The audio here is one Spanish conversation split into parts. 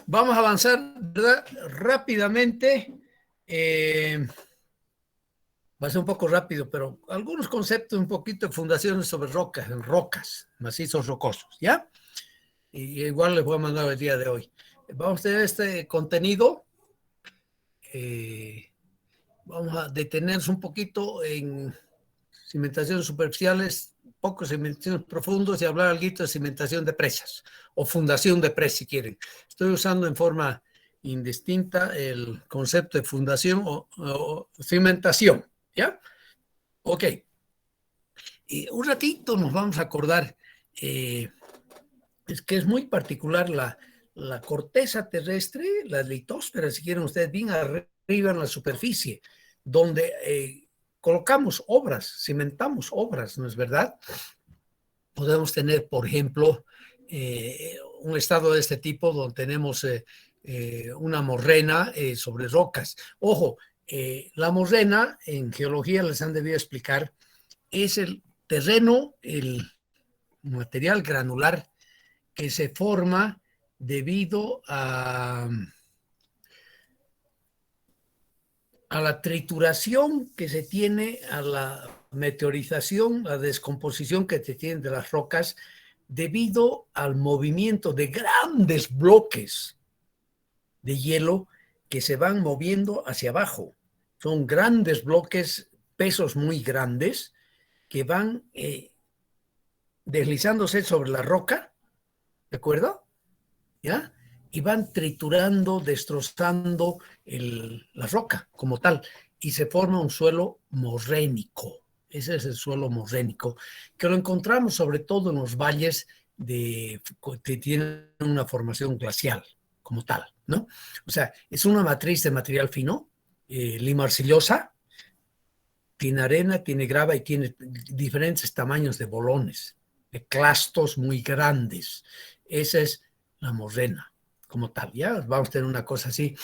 vamos a avanzar, ¿verdad? Rápidamente. Va a ser un poco rápido, pero algunos conceptos, un poquito de fundaciones sobre rocas, en rocas, macizos rocosos, ¿ya? Y igual les voy a mandar el día de hoy. Vamos a tener este contenido. Vamos a detenernos un poquito en cimentaciones superficiales, pocos cimentaciones profundos y hablar algo de cimentación de presas o fundación de presas, si quieren. Estoy usando en forma indistinta el concepto de fundación o cimentación, ¿ya? Ok. Y un ratito nos vamos a acordar, es que es muy particular la corteza terrestre, la litósfera, si quieren ustedes, bien arriba en la superficie, donde colocamos obras, cimentamos obras, ¿no es verdad? Podemos tener, por ejemplo, un estado de este tipo donde tenemos una morrena sobre rocas. Ojo, la morrena en geología les han debido explicar, es el terreno, el material granular que se forma debido a la trituración que se tiene, a la meteorización, la descomposición que se tiene de las rocas debido al movimiento de grandes bloques de hielo que se van moviendo hacia abajo. Son grandes bloques, pesos muy grandes, que van deslizándose sobre la roca, ¿de acuerdo? ¿Ya? Y van triturando, destrozando la roca como tal, y se forma un suelo morrénico. Ese es el suelo morrénico, que lo encontramos sobre todo en los valles que tienen una formación glacial como tal, ¿no? O sea, es una matriz de material fino, lima arcillosa, tiene arena, tiene grava y tiene diferentes tamaños de bolones, de clastos muy grandes. Esa es la morrena como tal. Ya vamos a tener una cosa así,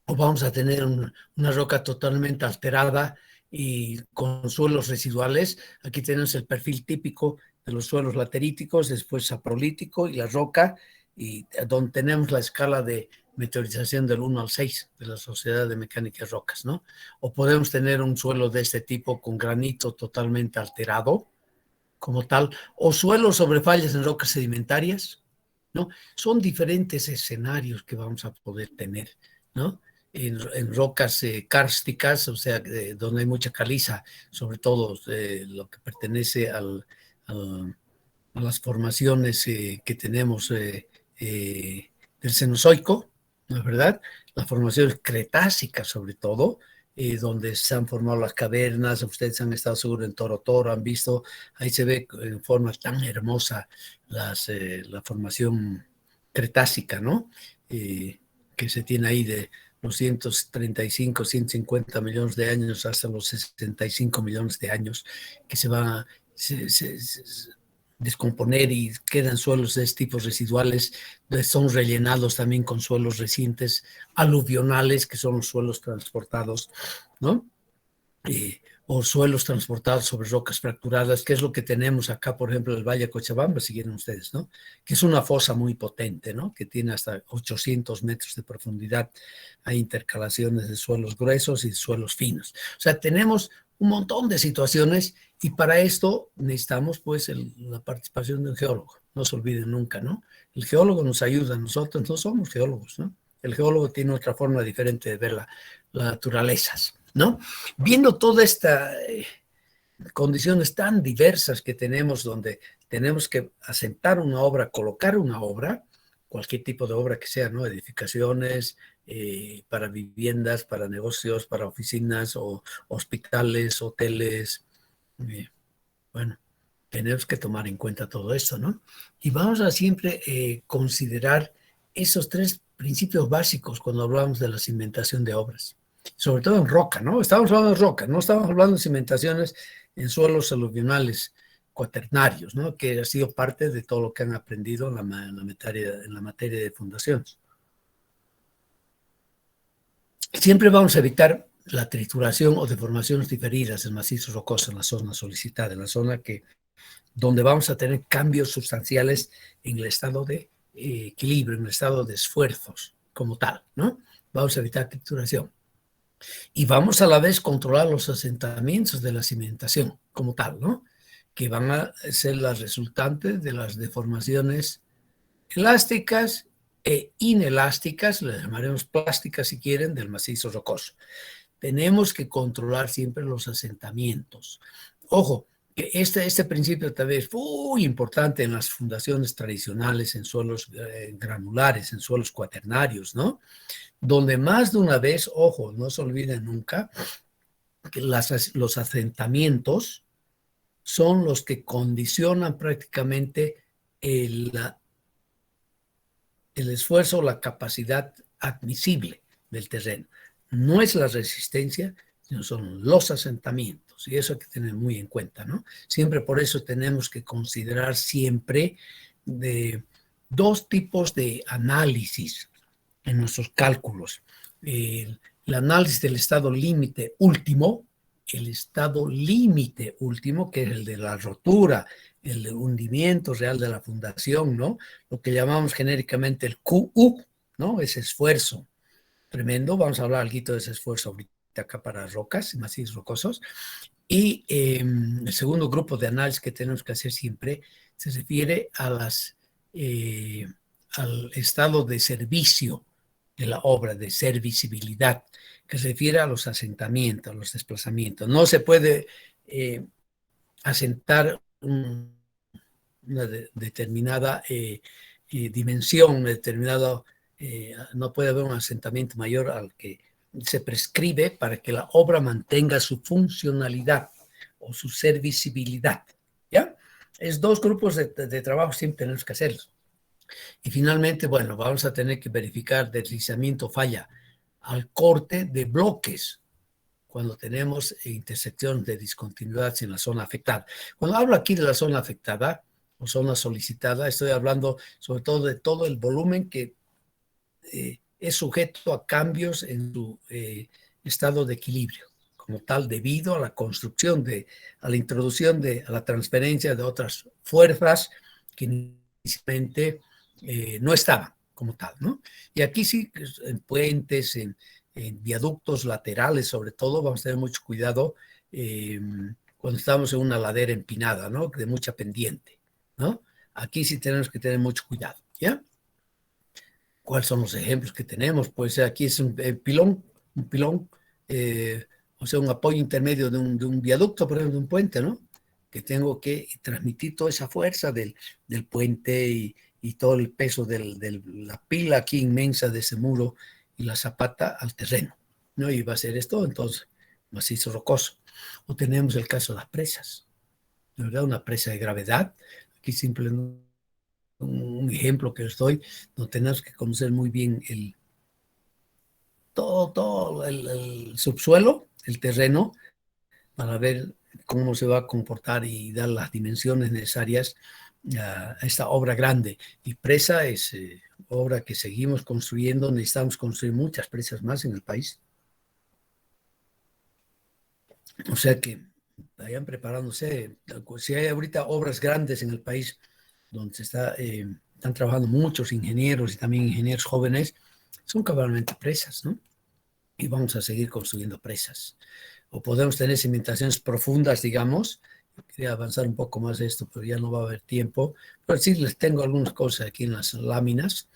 o vamos a tener una roca totalmente alterada y con suelos residuales. Aquí tenemos el perfil típico de los suelos lateríticos, después saprolítico y la roca, y donde tenemos la escala de meteorización del 1 al 6 de la Sociedad de Mecánica de Rocas, ¿no? O podemos tener un suelo de este tipo con granito totalmente alterado, como tal, o suelos sobre fallas en rocas sedimentarias, ¿no? Son diferentes escenarios que vamos a poder tener, ¿no? En rocas kársticas, o sea, donde hay mucha caliza, sobre todo lo que pertenece a las formaciones que tenemos del Cenozoico, ¿no es verdad? Las formaciones cretácicas, sobre todo, donde se han formado las cavernas. Ustedes han estado seguro en Toro Toro, han visto, ahí se ve en forma tan hermosa la formación cretácica, ¿no? Que se tiene ahí de los 135, 150 millones de años hasta los 65 millones de años, que se van a descomponer y quedan suelos de este tipo residuales, son rellenados también con suelos recientes aluvionales, que son los suelos transportados, ¿no? O suelos transportados sobre rocas fracturadas, que es lo que tenemos acá, por ejemplo, el Valle de Cochabamba, si quieren ustedes, ¿no? Que es una fosa muy potente, ¿no? Que tiene hasta 800 metros de profundidad. Hay intercalaciones de suelos gruesos y de suelos finos. O sea, tenemos un montón de situaciones y para esto necesitamos, pues, la participación de un geólogo. No se olviden nunca, ¿no? El geólogo nos ayuda, nosotros no somos geólogos, ¿no? El geólogo tiene otra forma diferente de ver las naturalezas, ¿no? Viendo todas estas condiciones tan diversas que tenemos, donde tenemos que asentar una obra, colocar una obra, cualquier tipo de obra que sea, ¿no? Edificaciones, para viviendas, para negocios, para oficinas o hospitales, hoteles. Bueno, tenemos que tomar en cuenta todo esto, ¿no? Y vamos a siempre considerar esos tres principios básicos cuando hablamos de la cimentación de obras, sobre todo en roca, ¿no? Estamos hablando de roca, no estamos hablando de cimentaciones en suelos aluvionales cuaternarios, ¿no? Que ha sido parte de todo lo que han aprendido en la materia de fundaciones. Siempre vamos a evitar la trituración o deformaciones diferidas en macizos rocosos en la zona solicitada, en la zona donde vamos a tener cambios sustanciales en el estado de equilibrio, en un estado de esfuerzos como tal, ¿no? Vamos a evitar trituración. Y vamos a la vez controlar los asentamientos de la cimentación como tal, ¿no? Que van a ser las resultantes de las deformaciones elásticas e inelásticas, las llamaremos plásticas si quieren, del macizo rocoso. Tenemos que controlar siempre los asentamientos. Ojo, que este principio también es muy importante en las fundaciones tradicionales, en suelos granulares, en suelos cuaternarios, ¿no? Donde más de una vez, ojo, no se olviden nunca, que los asentamientos son los que condicionan prácticamente el esfuerzo o la capacidad admisible del terreno. No es la resistencia, sino son los asentamientos. Y eso hay que tener muy en cuenta, ¿no? Siempre por eso tenemos que considerar siempre de dos tipos de análisis en nuestros cálculos. El análisis del estado límite último, el estado límite último, que es el de la rotura, el de hundimiento real de la fundación, ¿no? Lo que llamamos genéricamente el QU, ¿no? Ese esfuerzo tremendo. Vamos a hablar algo de ese esfuerzo ahorita acá para rocas, macizos rocosos. Y el segundo grupo de análisis que tenemos que hacer siempre se refiere a al estado de servicio de la obra, de servicibilidad, que se refiere a los asentamientos, a los desplazamientos. No se puede asentar una determinada dimensión, una determinada, no puede haber un asentamiento mayor al que se prescribe para que la obra mantenga su funcionalidad o su servicibilidad. ¿Ya? Es dos grupos de trabajo, siempre tenemos que hacerlos. Y finalmente, bueno, vamos a tener que verificar deslizamiento falla al corte de bloques cuando tenemos intersección de discontinuidad en la zona afectada. Cuando hablo aquí de la zona afectada o zona solicitada, estoy hablando sobre todo de todo el volumen que es sujeto a cambios en su estado de equilibrio, como tal, debido a la construcción, a la introducción, a la transferencia de otras fuerzas que inicialmente no estaban como tal, ¿no? Y aquí sí, en puentes, en viaductos laterales, sobre todo, vamos a tener mucho cuidado cuando estamos en una ladera empinada, ¿no? De mucha pendiente, ¿no? Aquí sí tenemos que tener mucho cuidado, ¿ya? ¿Cuáles son los ejemplos que tenemos? Pues aquí es un pilón, o sea, un apoyo intermedio de un viaducto, por ejemplo, de un puente, ¿no? Que tengo que transmitir toda esa fuerza del puente y todo el peso de la pila aquí inmensa de ese muro y la zapata al terreno, ¿no? Y va a ser esto, entonces, macizo rocoso. O tenemos el caso de las presas, ¿de verdad? Una presa de gravedad. Aquí simplemente un ejemplo que les doy, donde tenemos que conocer muy bien todo el subsuelo, el terreno, para ver cómo se va a comportar y dar las dimensiones necesarias a esta obra grande. Y presa es obra que seguimos construyendo, necesitamos construir muchas presas más en el país. O sea que vayan preparándose. Si hay ahorita obras grandes en el país donde están trabajando muchos ingenieros y también ingenieros jóvenes, son cabalmente presas, ¿no? Y vamos a seguir construyendo presas. O podemos tener cimentaciones profundas, digamos. Quería avanzar un poco más de esto, pero ya no va a haber tiempo. Pero sí les tengo algunas cosas aquí en las láminas.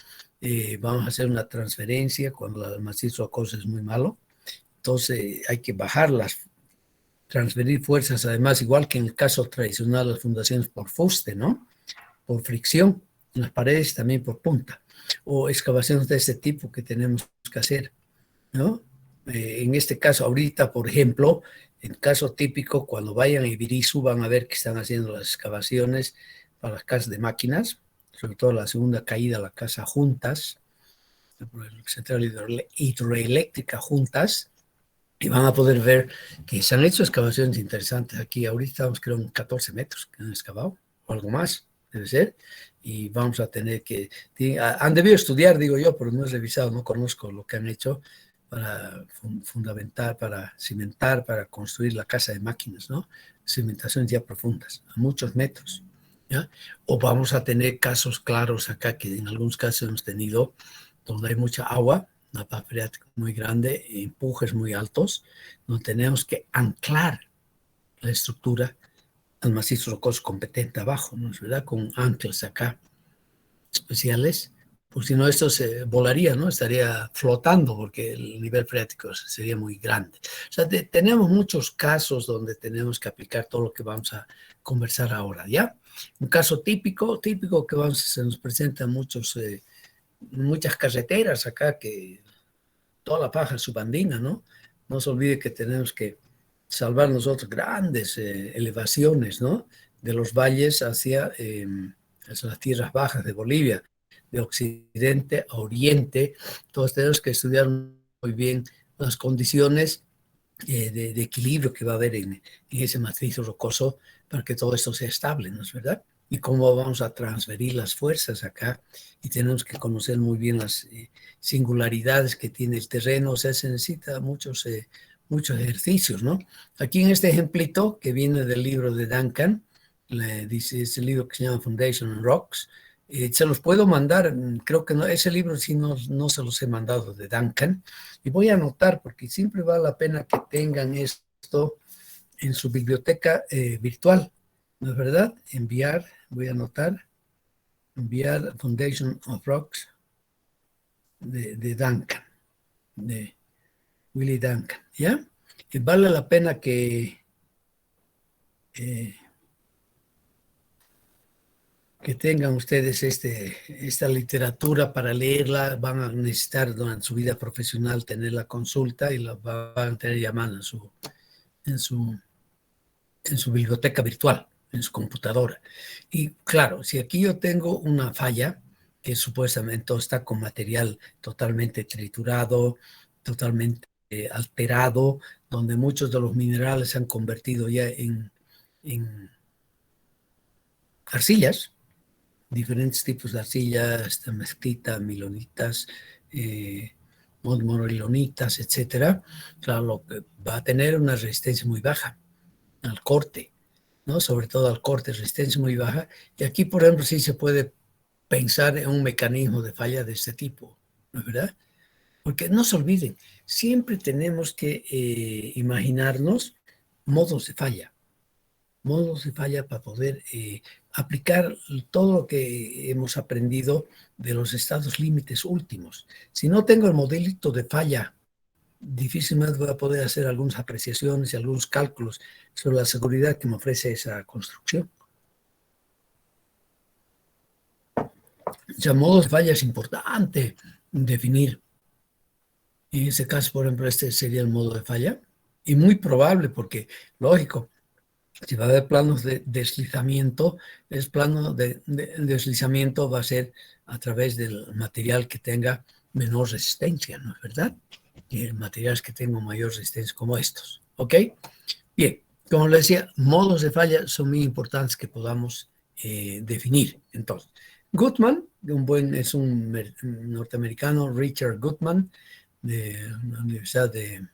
Vamos a hacer una transferencia cuando el macizo acoso es muy malo. Entonces hay que bajarlas, transferir fuerzas, además, igual que en el caso tradicional, las fundaciones por fuste, ¿no? Por fricción en las paredes, también por punta, o excavaciones de este tipo que tenemos que hacer, ¿no? En este caso, ahorita, por ejemplo, en caso típico, cuando vayan a Ibirizu, van a ver que están haciendo las excavaciones para las casas de máquinas, sobre todo la segunda caída, la casa Juntas, la central hidroeléctrica Juntas, y van a poder ver que se han hecho excavaciones interesantes aquí. Ahorita estamos, creo, en 14 metros que han excavado, o algo más, debe ser. Y vamos a tener que... Han debido estudiar, digo yo, pero no he revisado, no conozco lo que han hecho para fundamentar, para cimentar, para construir la casa de máquinas, ¿no? Cimentaciones ya profundas, a muchos metros. ¿ya? O vamos a tener casos claros acá, que en algunos casos hemos tenido, donde hay mucha agua, una capa freática muy grande, empujes muy altos, donde tenemos que anclar la estructura al macizo rocoso competente abajo, ¿no es verdad? Con anclas acá especiales, porque si no esto se volaría, ¿no? Estaría flotando porque el nivel freático sería muy grande. O sea, tenemos muchos casos donde tenemos que aplicar todo lo que vamos a conversar ahora, ¿ya? Un caso típico que se nos presenta en muchas carreteras acá, que toda la paja subandina, ¿no? No se olvide que tenemos que salvar nosotros grandes elevaciones, ¿no? De los valles hacia las tierras bajas de Bolivia, de occidente a oriente. Entonces tenemos que estudiar muy bien las condiciones de equilibrio que va a haber en ese macizo rocoso para que todo esto sea estable, ¿no es verdad? Y cómo vamos a transferir las fuerzas acá. Y tenemos que conocer muy bien las singularidades que tiene el terreno. O sea, se necesita muchos ejercicios, ¿no? Aquí en este ejemplito que viene del libro de Duncan, dice, es el libro que se llama Foundation on Rocks. Se los puedo mandar, creo que no, ese libro sí no se los he mandado de Duncan, y voy a anotar porque siempre vale la pena que tengan esto en su biblioteca virtual, ¿no es verdad? Enviar, voy a anotar, enviar Foundation of Rocks de Duncan, de Willie Duncan, ¿ya? Y vale la pena eh, que tengan ustedes esta literatura para leerla. Van a necesitar durante su vida profesional tener la consulta y la van a tener llamada en su, en su biblioteca virtual, en su computadora. Y claro, si aquí yo tengo una falla, que supuestamente está con material totalmente triturado, totalmente alterado, donde muchos de los minerales se han convertido ya en arcillas, diferentes tipos de arcillas, mezquita, milonitas, eh, morilonitas, etcétera. Claro, lo que va a tener una resistencia muy baja al corte, ¿no? Sobre todo al corte, resistencia muy baja. Y aquí, por ejemplo, sí se puede pensar en un mecanismo de falla de este tipo, ¿no es verdad? Porque no se olviden, siempre tenemos que imaginarnos modos de falla para poder aplicar todo lo que hemos aprendido de los estados límites últimos. Si no tengo el modelito de falla, difícilmente voy a poder hacer algunas apreciaciones y algunos cálculos sobre la seguridad que me ofrece esa construcción. O sea, modos de falla es importante definir. En ese caso, por ejemplo, este sería el modo de falla. Y muy probable, porque, lógico, si va a haber planos de deslizamiento, el plano de deslizamiento va a ser a través del material que tenga menor resistencia, ¿no es verdad? Y materiales que tengan mayor resistencia como estos, ¿ok? Bien, como les decía, modos de falla son muy importantes que podamos definir. Entonces, Goodman, es un norteamericano, Richard Goodman, de la Universidad de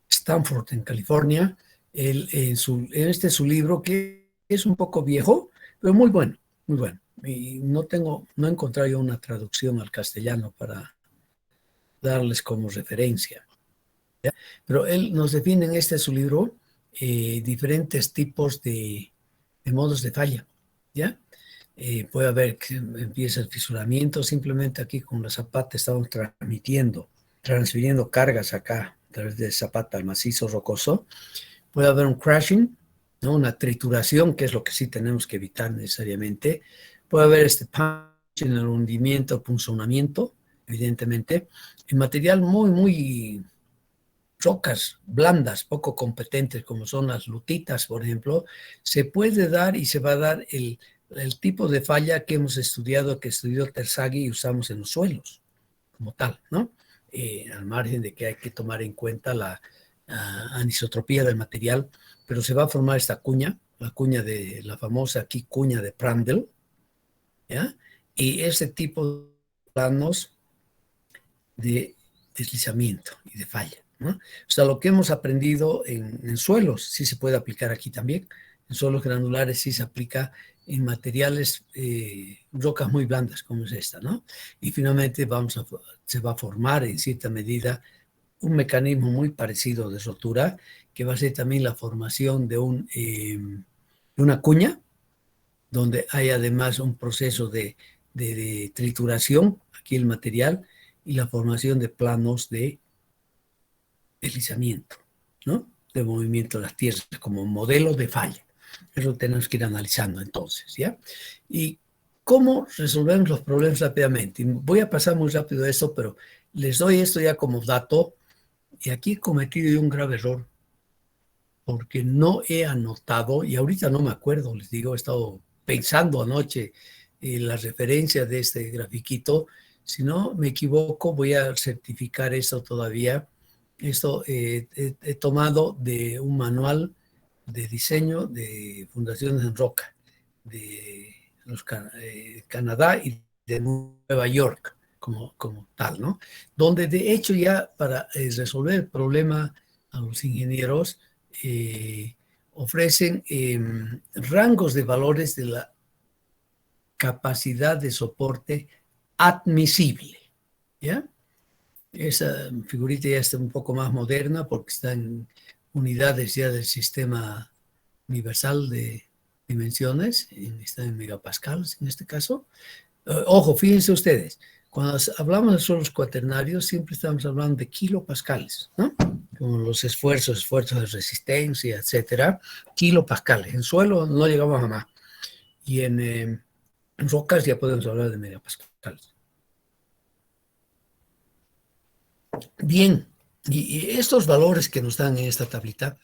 Stanford en California. Él, este es su libro, que es un poco viejo, pero muy bueno, muy bueno. Y no he encontrado yo una traducción al castellano para darles como referencia. Pero él nos define en este su libro diferentes tipos de modos de falla, ¿ya? Puede haber que empieza el fisuramiento, simplemente aquí con la zapata estamos transfiriendo cargas acá a través de zapata al macizo rocoso. Puede haber un crashing, ¿no? Una trituración, que es lo que sí tenemos que evitar necesariamente. Puede haber este punch en el hundimiento, punzonamiento, evidentemente. En material muy rocas blandas, poco competentes, como son las lutitas, por ejemplo, se puede dar y se va a dar el tipo de falla que hemos estudiado, que estudió Terzaghi y usamos en los suelos, como tal, ¿no? Al margen de que hay que tomar en cuenta la anisotropía del material, pero se va a formar esta cuña, la cuña de la famosa aquí cuña de Prandtl, ¿ya? Y ese tipo de planos de deslizamiento y de falla, ¿no? O sea, lo que hemos aprendido en suelos sí se puede aplicar aquí también. En suelos granulares sí se aplica en materiales, rocas muy blandas como es esta, ¿no? Y finalmente se va a formar en cierta medida un mecanismo muy parecido de rotura, que va a ser también la formación de una cuña, donde hay además un proceso de trituración, aquí el material, y la formación de planos de deslizamiento, ¿no? De movimiento de las tierras como modelo de falla. Eso tenemos que ir analizando entonces, ¿ya? Y cómo resolvemos los problemas rápidamente. Y voy a pasar muy rápido esto, pero les doy esto ya como dato. Y aquí he cometido un grave error, porque no he anotado, y ahorita no me acuerdo, les digo, he estado pensando anoche en la referencia de este grafiquito. Si no me equivoco, voy a certificar esto todavía. Esto he tomado de un manual de diseño de fundaciones en roca de Canadá y de Nueva York como tal, ¿no? Donde de hecho ya para resolver el problema a los ingenieros eh, ofrecen rangos de valores de la capacidad de soporte admisible, ¿ya? Esa figurita ya está un poco más moderna porque está en unidades ya del sistema universal de dimensiones, está en megapascales en este caso. Ojo, fíjense ustedes, cuando hablamos de suelos cuaternarios siempre estamos hablando de kilopascales, ¿no? Como los esfuerzos de resistencia, etcétera, kilopascales. En suelo no llegamos a más. Y en rocas ya podemos hablar de megapascales. Bien, y estos valores que nos dan en esta tablita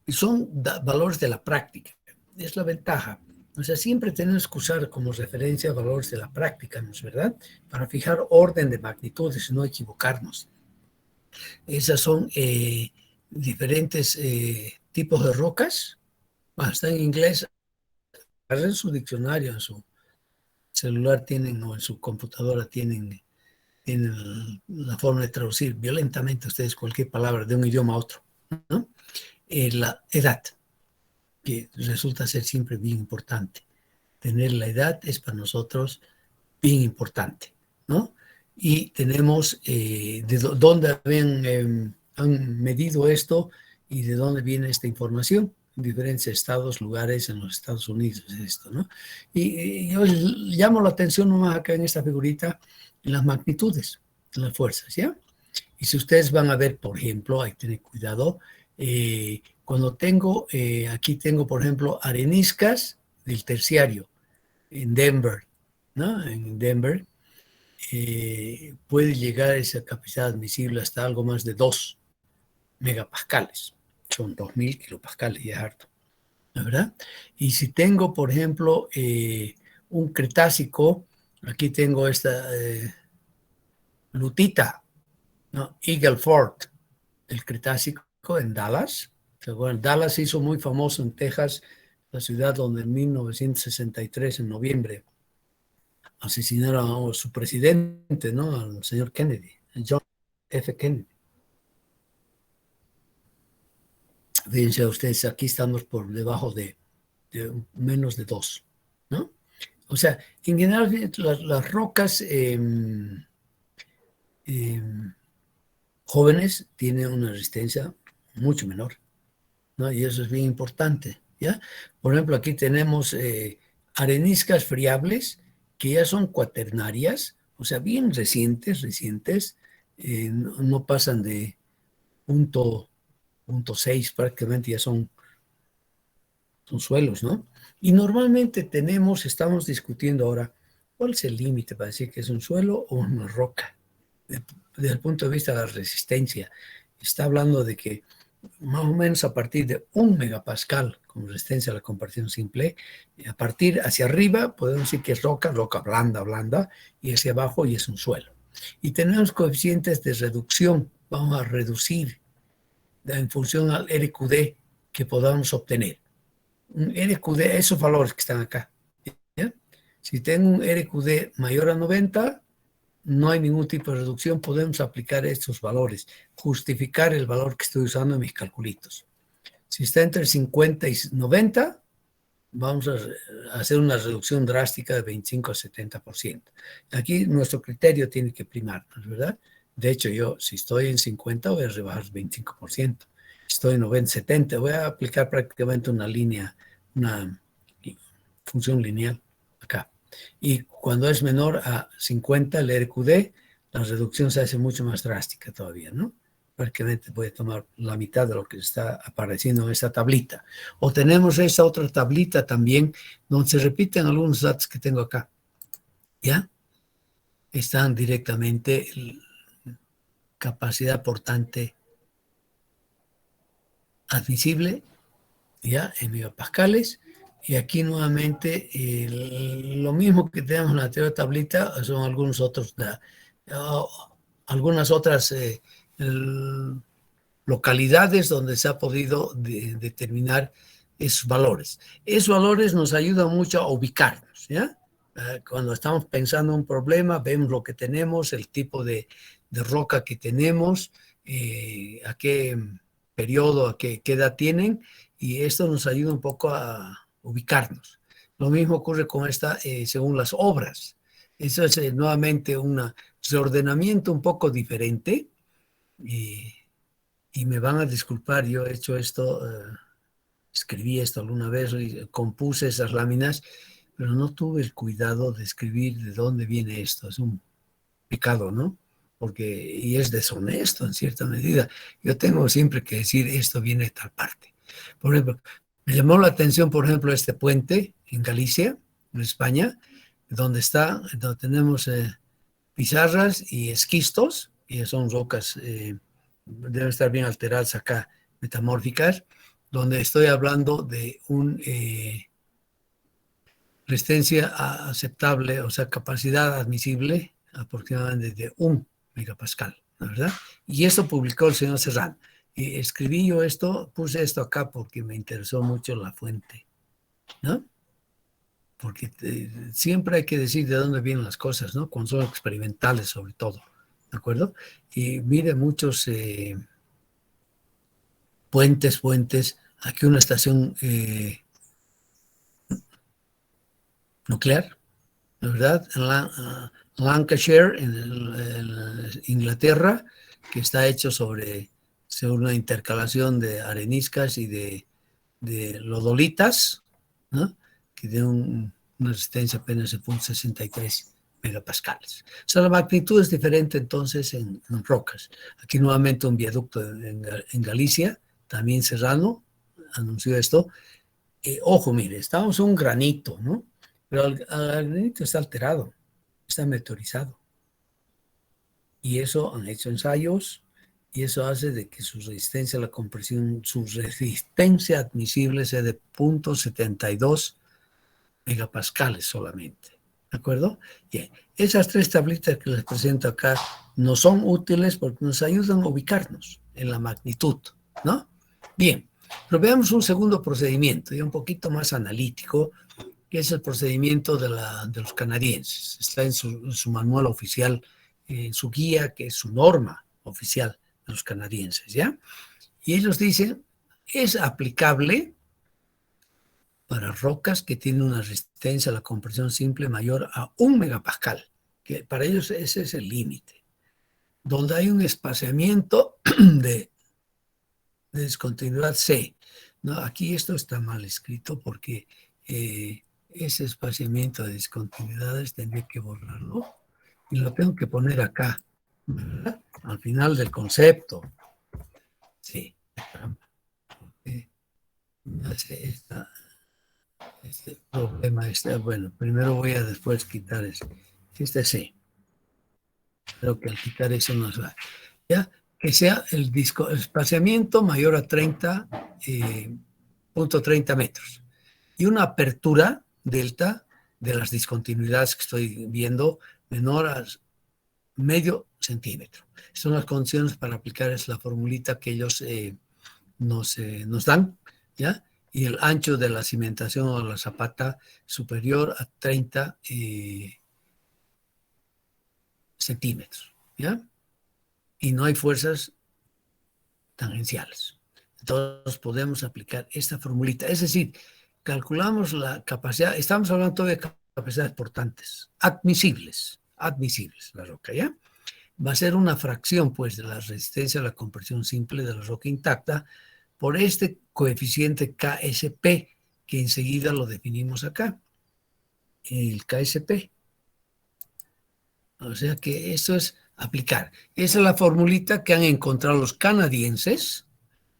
son valores de la práctica. Es la ventaja. O sea, siempre tenemos que usar como referencia valores de la práctica, ¿no es verdad? Para fijar orden de magnitudes y no equivocarnos. Esas son diferentes tipos de rocas. Bueno, está en inglés. En su diccionario, en su celular tienen o en su computadora tienen la forma de traducir violentamente ustedes cualquier palabra de un idioma a otro, ¿no? La edad, que resulta ser siempre bien importante. Tener la edad es para nosotros bien importante, ¿no? Y tenemos de dónde han medido esto y de dónde viene esta información. En diferentes estados, lugares en los Estados Unidos, esto, ¿no? Y yo llamo la atención nomás acá en esta figurita, en las magnitudes, en las fuerzas, ¿ya? Y si ustedes van a ver, por ejemplo, hay que tener cuidado, cuando aquí tengo, por ejemplo, areniscas del terciario en Denver, ¿no? En Denver puede llegar a esa capacidad admisible hasta algo más de 2 megapascales. Son 2000 kilopascales, ya es harto, ¿no? ¿Verdad? Y si tengo, por ejemplo, un Cretácico, aquí tengo esta lutita, ¿no? Eagle Ford, el Cretácico en Dallas. Bueno, Dallas se hizo muy famoso en Texas, la ciudad donde en 1963, en noviembre, asesinaron a su presidente, ¿no? Al señor Kennedy, John F. Kennedy. Fíjense ustedes, aquí estamos por debajo de menos de 2, ¿no? O sea, en general las rocas jóvenes tienen una resistencia mucho menor, ¿no? Y eso es bien importante, ¿ya? Por ejemplo, aquí tenemos areniscas friables que ya son cuaternarias, o sea, bien recientes, no pasan de punto 6, prácticamente ya son suelos, ¿no? Y normalmente estamos discutiendo ahora, ¿cuál es el límite para decir que es un suelo o una roca? Desde el punto de vista de la resistencia, está hablando de que más o menos a partir de 1 megapascal como resistencia a la comparación simple, y a partir hacia arriba podemos decir que es roca blanda, y hacia abajo y es un suelo. Y tenemos coeficientes de reducción, vamos a reducir en función al RQD que podamos obtener. Un RQD, esos valores que están acá, ¿ya? Si tengo un RQD mayor a 90, no hay ningún tipo de reducción, podemos aplicar estos valores, justificar el valor que estoy usando en mis calculitos. Si está entre 50 y 90, vamos a hacer una reducción drástica de 25 a 70%. Aquí nuestro criterio tiene que primar, ¿verdad? De hecho, yo si estoy en 50 voy a rebajar 25%. Si estoy en 90, 70, voy a aplicar prácticamente una línea, una función lineal acá. Y cuando es menor a 50 el RQD, la reducción se hace mucho más drástica todavía, ¿no? Prácticamente puede tomar la mitad de lo que está apareciendo en esta tablita. O tenemos esta otra tablita también, donde se repiten algunos datos que tengo acá. ¿Ya? Están directamente capacidad portante admisible, ¿ya? En megapascales. Y aquí nuevamente lo mismo que tenemos en la anterior tablita, son algunos otros, algunas otras localidades donde se ha podido determinar esos valores. Esos valores nos ayudan mucho a ubicarnos, ¿ya? Cuando estamos pensando en un problema, vemos lo que tenemos, el tipo de roca que tenemos, a qué periodo, a qué edad tienen, y esto nos ayuda un poco a ubicarnos. Lo mismo ocurre con esta, según las obras. Eso es nuevamente un reordenamiento un poco diferente, y me van a disculpar, yo he hecho esto, escribí esto alguna vez y compuse esas láminas, pero no tuve el cuidado de escribir de dónde viene esto. Es un pecado, ¿no? Porque, y es deshonesto en cierta medida. Yo tengo siempre que decir esto viene de tal parte. Por ejemplo, me llamó la atención, por ejemplo, este puente en Galicia, en España, donde tenemos pizarras y esquistos, y son rocas, deben estar bien alteradas acá, metamórficas, donde estoy hablando de un resistencia aceptable, o sea, capacidad admisible aproximadamente de 1 megapascal, ¿no? ¿Verdad? Y eso publicó el señor Serrano. Y escribí yo esto, puse esto acá porque me interesó mucho la fuente, ¿no? Porque siempre hay que decir de dónde vienen las cosas, ¿no? Cuando son experimentales sobre todo, ¿de acuerdo? Y mire muchos puentes, aquí una estación nuclear, ¿no? ¿Verdad? En Lancashire, en Inglaterra, que está hecho sobre una intercalación de areniscas y de lodolitas, ¿no? Que tiene una resistencia apenas de 0.63 megapascales. O sea, la magnitud es diferente entonces en rocas. Aquí nuevamente un viaducto en Galicia, también Serrano anunció esto. Ojo, mire, estamos en un granito, ¿no? Pero el granito está alterado, está meteorizado. Y eso han hecho ensayos y eso hace de que su resistencia a la compresión, su resistencia admisible sea de 0.72 megapascales solamente. ¿De acuerdo? Bien, esas tres tablitas que les presento acá no son útiles porque nos ayudan a ubicarnos en la magnitud, ¿no? Bien, pero veamos un segundo procedimiento, ya un poquito más analítico, que es el procedimiento de los canadienses. Está en su manual oficial, en su guía, que es su norma oficial de los canadienses, ¿ya? Y ellos dicen, es aplicable para rocas que tienen una resistencia a la compresión simple mayor a 1 megapascal, que para ellos ese es el límite, donde hay un espaciamiento de discontinuidad C. No, aquí esto está mal escrito porque ese espaciamiento de discontinuidades tendría que borrarlo y lo tengo que poner acá, ¿verdad? Al final del concepto. Sí. Este problema está, bueno, primero voy a después quitar eso. Este sí. Creo que al quitar eso nos va. ¿Ya? Que sea el espaciamiento mayor a 30.30 metros. Y una apertura delta de las discontinuidades que estoy viendo menor a medio centímetro. Son las condiciones para aplicar es la formulita que ellos nos dan, ¿ya? Y el ancho de la cimentación o la zapata superior a 30 centímetros, ¿ya? Y no hay fuerzas tangenciales. Entonces podemos aplicar esta formulita. Es decir, calculamos la capacidad, estamos hablando de capacidades portantes, admisibles, la roca, ¿ya? Va a ser una fracción, pues, de la resistencia a la compresión simple de la roca intacta por este coeficiente KSP, que enseguida lo definimos acá, el KSP. O sea que eso es aplicar. Esa es la formulita que han encontrado los canadienses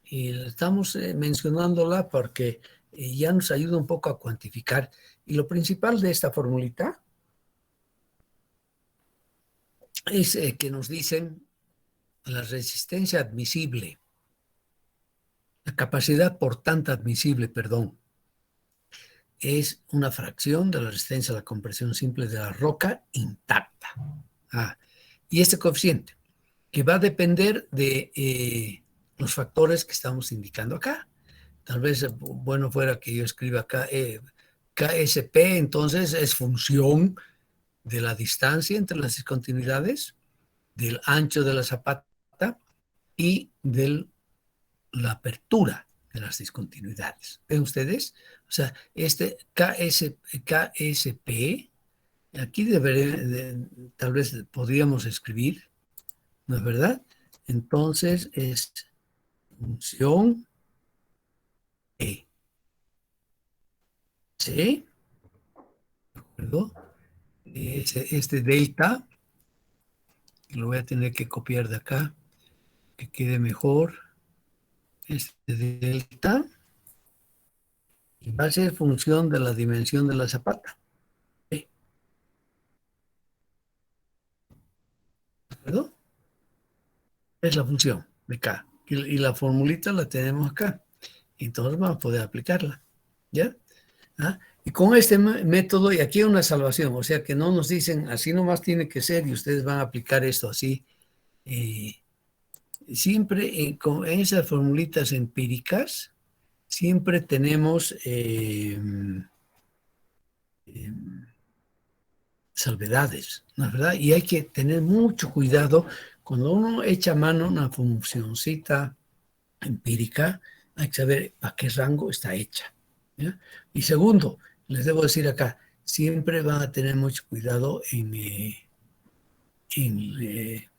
y estamos mencionándola porque ya nos ayuda un poco a cuantificar. Y lo principal de esta formulita es que nos dicen la resistencia admisible, la capacidad portante admisible, perdón, es una fracción de la resistencia a la compresión simple de la roca intacta. Y este coeficiente, que va a depender de los factores que estamos indicando acá. Tal vez bueno fuera que yo escriba acá KSP, entonces es función de la distancia entre las discontinuidades, del ancho de la zapata y de la apertura de las discontinuidades. ¿Ven ustedes? O sea, este KSP, aquí tal vez podríamos escribir, ¿no es verdad? Entonces es función E. ¿Sí? ¿De acuerdo? Este delta, lo voy a tener que copiar de acá, que quede mejor. Este delta va a ser función de la dimensión de la zapata. ¿Sí? ¿De acuerdo? Es la función de K. Y la formulita la tenemos acá. Entonces vamos a poder aplicarla. ¿Ya? Y con este método, y aquí hay una salvación, o sea que no nos dicen así nomás tiene que ser y ustedes van a aplicar esto así. Siempre con esas formulitas empíricas, siempre tenemos salvedades, ¿no es verdad? Y hay que tener mucho cuidado cuando uno echa mano a una funcioncita empírica, hay que saber a qué rango está hecha. ¿Ya? Y segundo, les debo decir acá, siempre van a tener mucho cuidado en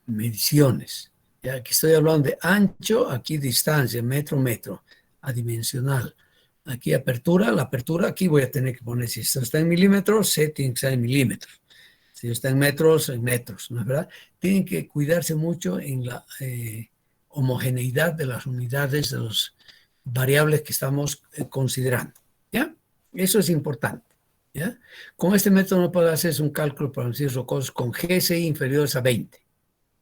mediciones. Ya aquí estoy hablando de ancho, aquí distancia, metro, adimensional. Aquí apertura, la apertura aquí voy a tener que poner, si esto está en milímetros, C tiene que estar en milímetros. Si está en metros, ¿no es verdad? Tienen que cuidarse mucho en la homogeneidad de las unidades, de las variables que estamos considerando. ¿Ya? Eso es importante. ¿Ya? Con este método no puede hacerse un cálculo para los rocosos con GSI inferiores a 20.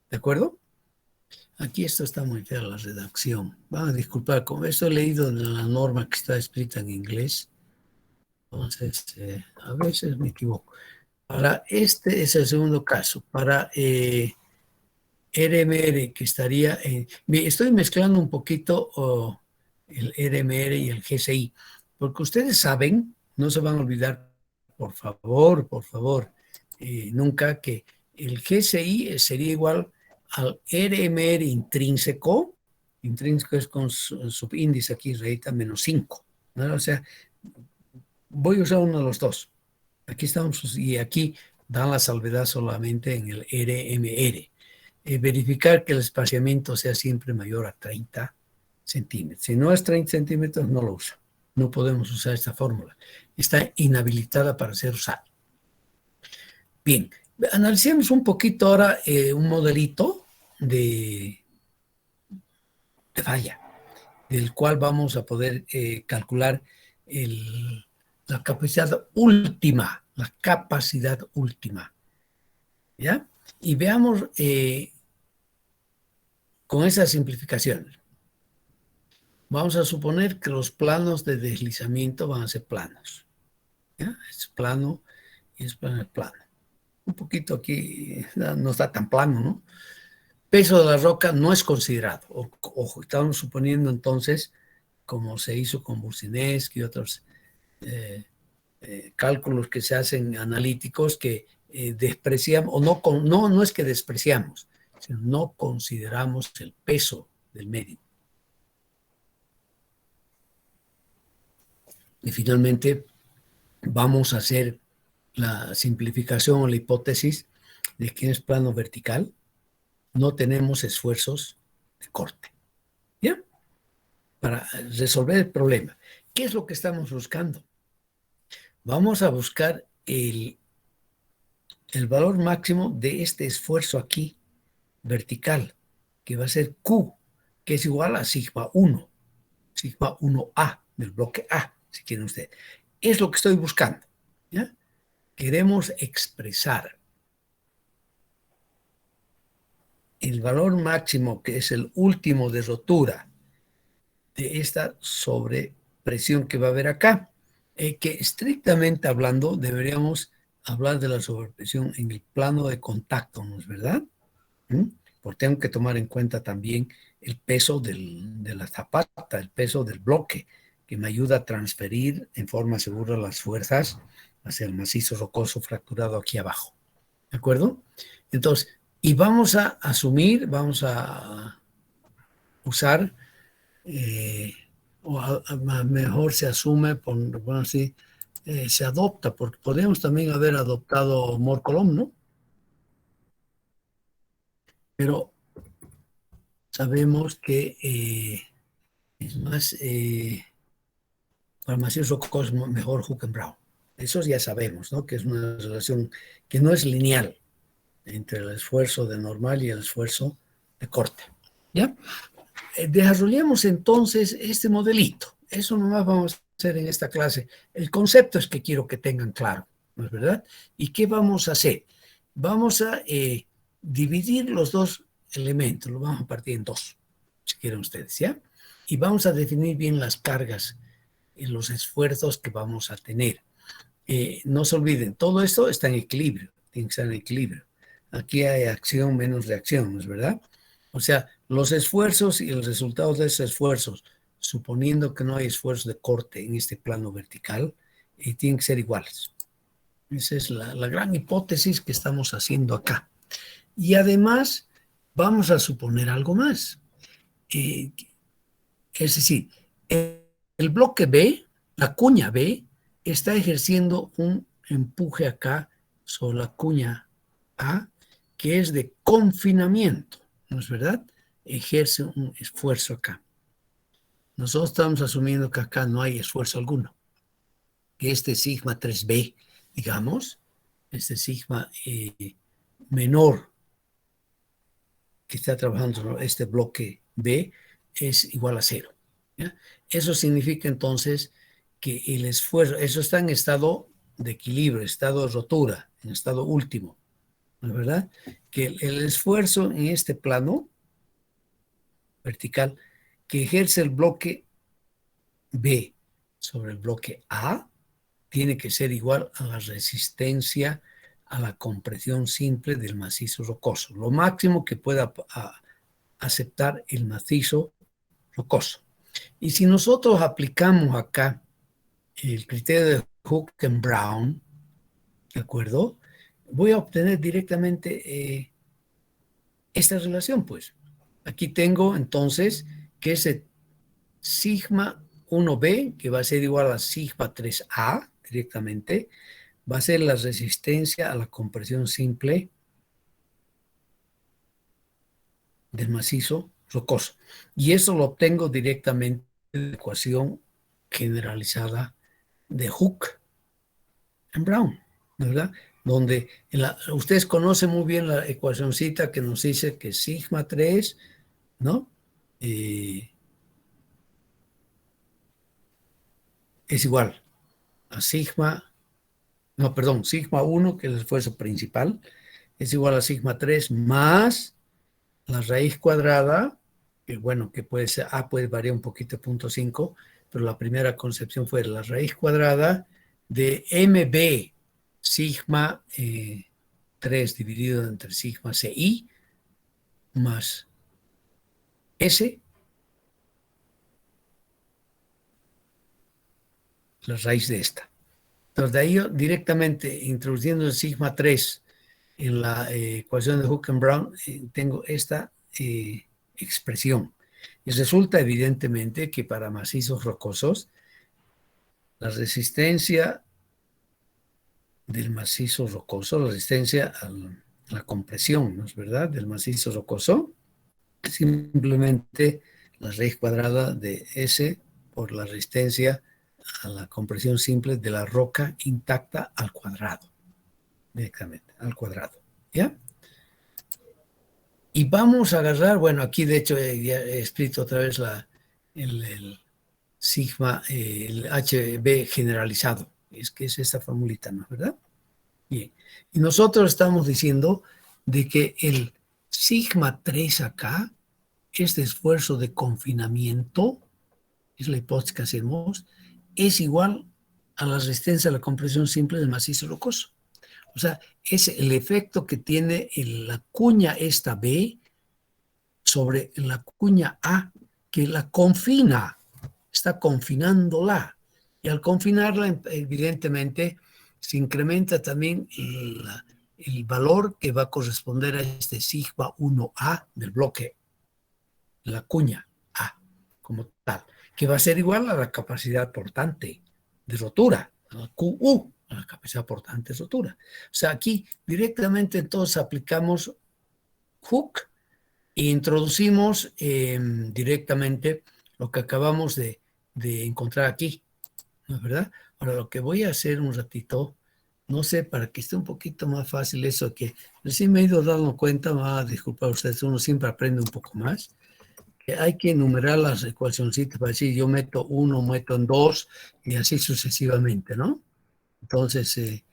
¿De acuerdo? Aquí esto está muy fea la redacción. Van a disculpar, como esto he leído en la norma que está escrita en inglés. Entonces, a veces me equivoco. Para este es el segundo caso. Para RMR, que estaría en... Estoy mezclando un poquito el RMR y el GSI, porque ustedes saben, no se van a olvidar, por favor, nunca que el GSI sería igual al RMR intrínseco es con subíndice aquí, rayita -5, ¿no? O sea, voy a usar uno de los dos. Aquí estamos, y aquí dan la salvedad solamente en el RMR. Verificar que el espaciamiento sea siempre mayor a 30 centímetros. Si no es 30 centímetros, no lo usa. No podemos usar esta fórmula. Está inhabilitada para ser usada. Bien, analicemos un poquito ahora un modelito de falla, del cual vamos a poder calcular la capacidad última, ¿ya? Y veamos con esa simplificación. Vamos a suponer que los planos de deslizamiento van a ser planos. ¿Ya? Es plano y es plano. Un poquito aquí no está tan plano, ¿no? Peso de la roca no es considerado. Ojo, estamos suponiendo entonces, como se hizo con Bursinetsky y otros cálculos que se hacen analíticos, que despreciamos, o no es que despreciamos, sino no consideramos el peso del medio. Y finalmente vamos a hacer la simplificación o la hipótesis de que en el plano vertical no tenemos esfuerzos de corte. ¿Ya? Para resolver el problema. ¿Qué es lo que estamos buscando? Vamos a buscar el valor máximo de este esfuerzo aquí, vertical, que va a ser Q, que es igual a sigma 1, sigma 1A, del bloque A, si quieren ustedes. Es lo que estoy buscando. ¿Ya? Queremos expresar el valor máximo, que es el último de rotura de esta sobrepresión que va a haber acá, que estrictamente hablando deberíamos hablar de la sobrepresión en el plano de contacto, ¿no es verdad? Porque tengo que tomar en cuenta también el peso de la zapata, el peso del bloque, que me ayuda a transferir en forma segura las fuerzas hacia el macizo rocoso fracturado aquí abajo. ¿De acuerdo? Entonces, y vamos a asumir, vamos a usar, o mejor se asume, bueno, así, se adopta, porque podríamos también haber adoptado Morcolom, ¿no? Pero sabemos que es más, para macizos rocosos, mejor Huckenbraun. Eso ya sabemos, ¿no? Que es una relación que no es lineal entre el esfuerzo de normal y el esfuerzo de corte. ¿Ya? Desarrollemos entonces este modelito. Eso nomás vamos a hacer en esta clase. El concepto es que quiero que tengan claro, ¿no es verdad? ¿Y qué vamos a hacer? Vamos a dividir los dos elementos, lo vamos a partir en dos, si quieren ustedes, ¿ya? Y vamos a definir bien las cargas y los esfuerzos que vamos a tener. No se olviden, todo esto está en equilibrio, tiene que estar en equilibrio. Aquí hay acción menos reacción, ¿no es verdad? O sea, los esfuerzos y los resultados de esos esfuerzos, suponiendo que no hay esfuerzo de corte en este plano vertical, tienen que ser iguales. Esa es la gran hipótesis que estamos haciendo acá. Y además, vamos a suponer algo más. Es decir, el bloque B, la cuña B, está ejerciendo un empuje acá sobre la cuña A, que es de confinamiento, ¿no es verdad? Ejerce un esfuerzo acá. Nosotros estamos asumiendo que acá no hay esfuerzo alguno, que este sigma 3B, digamos, este sigma menor que está trabajando sobre este bloque B es igual a cero. ¿Ya? Eso significa entonces que el esfuerzo, eso está en estado de equilibrio, estado de rotura, en estado último, ¿no es verdad? Que el esfuerzo en este plano vertical que ejerce el bloque B sobre el bloque A tiene que ser igual a la resistencia a la compresión simple del macizo rocoso, lo máximo que pueda aceptar el macizo rocoso. Y si nosotros aplicamos acá el criterio de Hooke-Brown, ¿de acuerdo? Voy a obtener directamente esta relación, pues. Aquí tengo entonces que ese sigma 1b, que va a ser igual a sigma 3a directamente, va a ser la resistencia a la compresión simple del macizo rocoso. Y eso lo obtengo directamente de la ecuación generalizada de Hooke en Brown, ¿verdad? Donde ustedes conocen muy bien la ecuacióncita que nos dice que sigma 3, ¿no? Es igual a sigma, no, perdón, sigma 1, que es el esfuerzo principal, es igual a sigma 3 más la raíz cuadrada, que bueno, que puede ser, puede variar un poquito, 0.5, pero la primera concepción fue la raíz cuadrada de MB sigma 3 dividido entre sigma CI más S, la raíz de esta. Entonces, de ahí yo directamente introduciendo el sigma 3 en la ecuación de Hooke-Brown, tengo esta expresión. Y resulta evidentemente que para macizos rocosos, la resistencia del macizo rocoso, la resistencia a la compresión, ¿no es verdad? Del macizo rocoso, simplemente la raíz cuadrada de S por la resistencia a la compresión simple de la roca intacta al cuadrado, directamente, al cuadrado, ¿ya? Y vamos a agarrar, bueno, aquí de hecho ya he escrito otra vez el sigma, el HB generalizado, es que es esta formulita, ¿no es verdad? Bien, y nosotros estamos diciendo de que el sigma 3 acá, este esfuerzo de confinamiento, es la hipótesis que hacemos, es igual a la resistencia a la compresión simple del macizo rocoso. O sea, es el efecto que tiene la cuña esta B sobre la cuña A, que la confina, está confinándola. Y al confinarla, evidentemente, se incrementa también el valor que va a corresponder a este sigma 1A del bloque, la cuña A, como tal, que va a ser igual a la capacidad portante de rotura, a la QU, a la capacidad portante de rotura. O sea, aquí directamente entonces aplicamos Hooke e introducimos directamente lo que acabamos de encontrar aquí, ¿no es verdad? Ahora lo que voy a hacer un ratito, no sé, para que esté un poquito más fácil eso, que recién me he ido dando cuenta, me va a disculpar ustedes, uno siempre aprende un poco más, que hay que enumerar las ecuacioncitas para decir yo meto uno, meto en dos y así sucesivamente, ¿no? Entonces eh,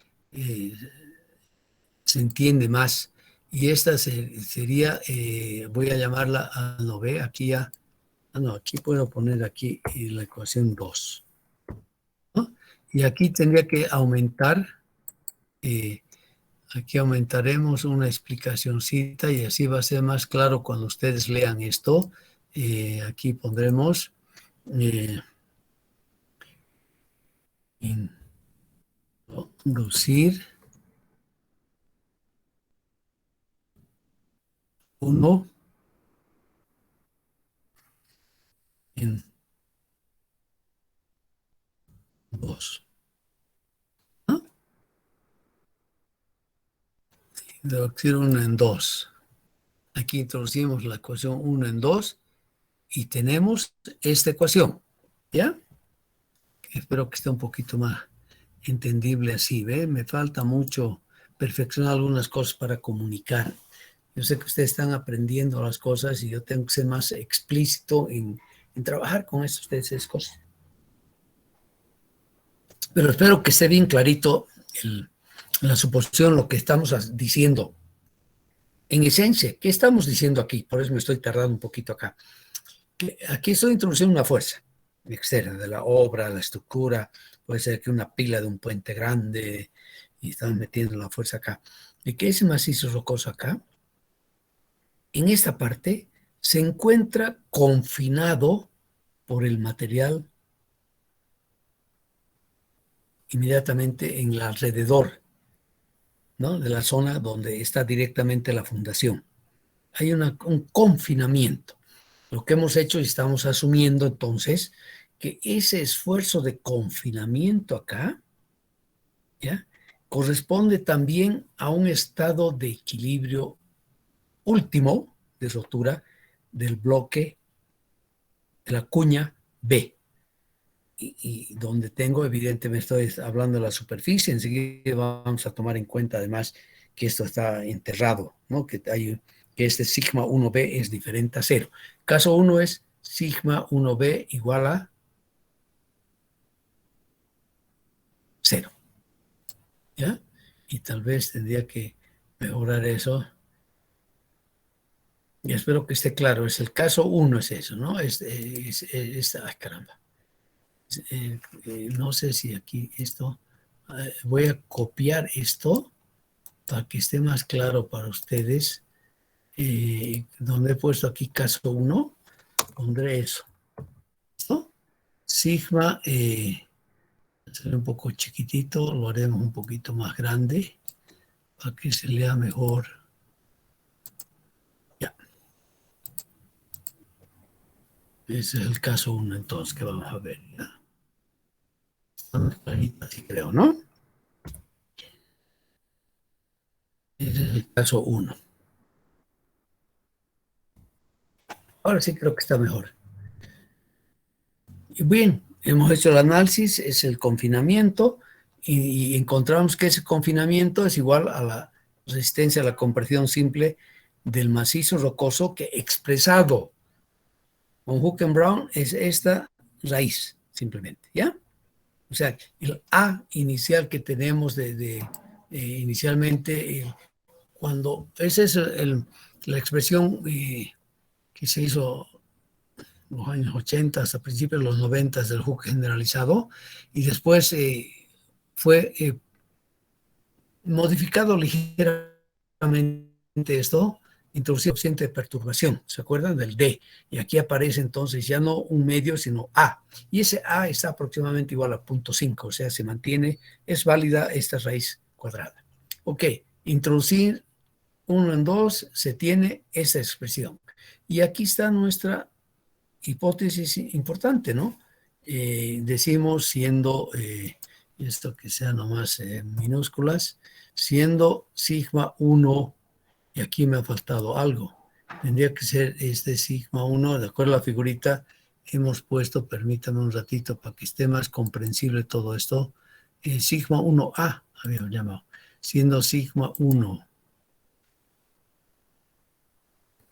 se entiende más. Y esta sería, voy a llamarla a no ve, aquí ya, no, aquí puedo poner aquí la ecuación 2, ¿no? Y aquí tendría que aumentar, eh, aquí aumentaremos una explicacióncita y así va a ser más claro cuando ustedes lean esto. Aquí pondremos eh, inducir 1 en 2. ¿No? Inducir 1 en 2. Aquí introducimos la ecuación 1 en 2 y tenemos esta ecuación, ¿ya? Espero que esté un poquito más entendible así, ¿ve? Me falta mucho perfeccionar algunas cosas para comunicar. Yo sé que ustedes están aprendiendo las cosas y yo tengo que ser más explícito en trabajar con esas cosas. Pero espero que esté bien clarito la suposición, lo que estamos diciendo. En esencia, ¿qué estamos diciendo aquí? Por eso me estoy tardando un poquito acá. Que aquí estoy introduciendo una fuerza externa de la obra, la estructura, puede ser que una pila de un puente grande y estamos metiendo la fuerza acá. Y que ese macizo rocoso acá, en esta parte, se encuentra confinado por el material inmediatamente en el alrededor, ¿no? De la zona donde está directamente la fundación. Hay un confinamiento. Lo que hemos hecho y estamos asumiendo entonces que ese esfuerzo de confinamiento acá, ¿ya? Corresponde también a un estado de equilibrio último de rotura del bloque de la cuña B. Y donde tengo, evidentemente, estoy hablando de la superficie, enseguida vamos a tomar en cuenta además que esto está enterrado, ¿no? Que este sigma 1b es diferente a cero. Caso 1 es sigma 1b igual a cero, ¿ya? Y tal vez tendría que mejorar eso. Y espero que esté claro. Es el caso 1 es eso, ¿no? Ay, caramba. No sé si aquí esto, voy a copiar esto para que esté más claro para ustedes. Donde he puesto aquí caso 1, pondré eso, ¿no? Sigma, será un poco chiquitito, lo haremos un poquito más grande para que se lea mejor. Ya, ese es el caso 1 entonces que vamos a ver. ¿Ya? Así creo, ¿no? Ese es el caso 1. Ahora sí creo que está mejor. Y bien, hemos hecho el análisis, es el confinamiento, y encontramos que ese confinamiento es igual a la resistencia a la compresión simple del macizo rocoso, que expresado con Hooke and Brown es esta raíz, simplemente, ¿ya? O sea, el A inicial que tenemos inicialmente, cuando esa es la expresión que se hizo en los años 80 hasta principios de los 90 del Hooke generalizado, y después fue modificado ligeramente esto, introducido coeficiente de perturbación, ¿se acuerdan? Del D, y aquí aparece entonces ya no un medio, sino A, y ese A está aproximadamente igual a 0.5, o sea, se mantiene, es válida esta raíz cuadrada. Ok, introducir 1 en 2, se tiene esa expresión, y aquí está nuestra hipótesis importante, ¿no? Decimos siendo, esto que sea nomás minúsculas, siendo sigma 1, y aquí me ha faltado algo, tendría que ser este sigma 1, de acuerdo a la figurita, hemos puesto, permítame un ratito para que esté más comprensible todo esto, sigma 1A, habíamos llamado, siendo sigma 1,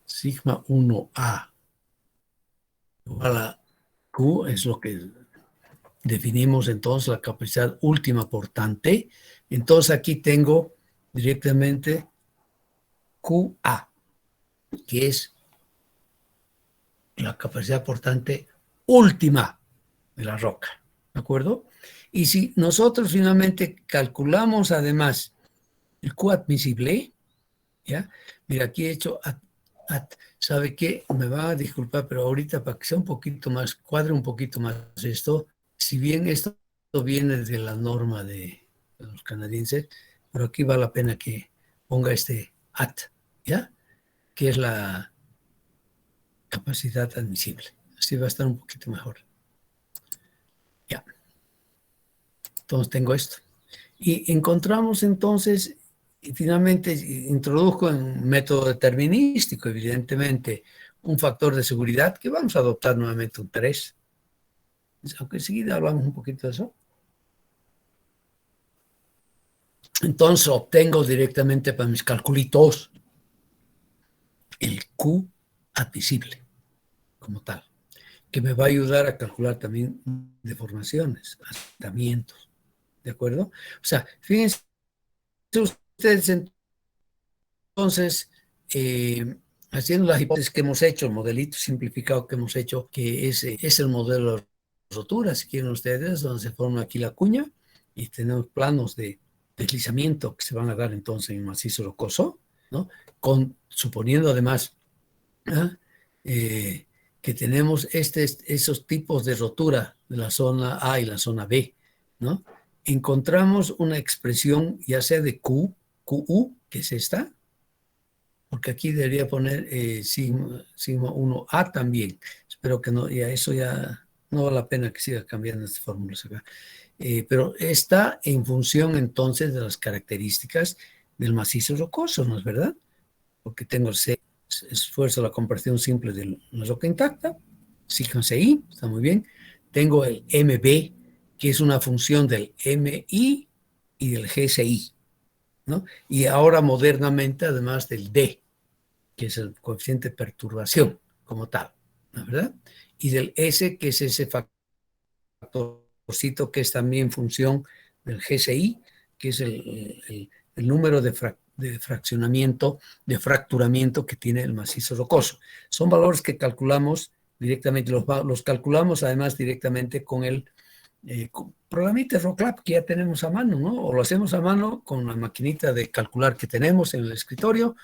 sigma 1A, igual a Q, es lo que definimos entonces la capacidad última portante. Entonces aquí tengo directamente QA, que es la capacidad portante última de la roca, ¿de acuerdo? Y si nosotros finalmente calculamos además el Q admisible, ¿ya? Mira, aquí he hecho ¿sabe qué? Me va a disculpar, pero ahorita para que sea un poquito más, cuadre un poquito más esto, si bien esto viene de la norma de los canadienses, pero aquí vale la pena que ponga este ¿ya? Que es la capacidad admisible. Así va a estar un poquito mejor. Ya. Entonces tengo esto. Y encontramos entonces, y finalmente introduzco en un método determinístico, evidentemente, un factor de seguridad que vamos a adoptar nuevamente un 3. Aunque enseguida hablamos un poquito de eso. Entonces obtengo directamente para mis calculitos el Q admisible como tal, que me va a ayudar a calcular también deformaciones, asentamientos, ¿de acuerdo? O sea, fíjense ustedes entonces, haciendo las hipótesis que hemos hecho, el modelito simplificado que hemos hecho, que es el modelo de rotura, si quieren ustedes, donde se forma aquí la cuña y tenemos planos de deslizamiento que se van a dar entonces en el macizo rocoso, ¿no? Suponiendo además que tenemos esos tipos de rotura de la zona A y la zona B, ¿no? Encontramos una expresión ya sea de QU, que es esta, porque aquí debería poner sigma 1A también. Espero que no, ya eso ya no vale la pena que siga cambiando estas fórmulas acá. Pero está en función entonces de las características del macizo rocoso, ¿no es verdad? Porque tengo el esfuerzo de la compresión simple de la roca intacta, sigma CI, está muy bien. Tengo el MB, que es una función del MI y del GCI, ¿no? Y ahora modernamente además del D, que es el coeficiente de perturbación como tal, ¿no es verdad? Y del S, que es ese factorcito que es también función del GCI, que es el número de fraccionamiento, de fracturamiento que tiene el macizo rocoso. Son valores que calculamos directamente, los calculamos además directamente con el programita RockLab que ya tenemos a mano, ¿no? O lo hacemos a mano con la maquinita de calcular que tenemos en el escritorio,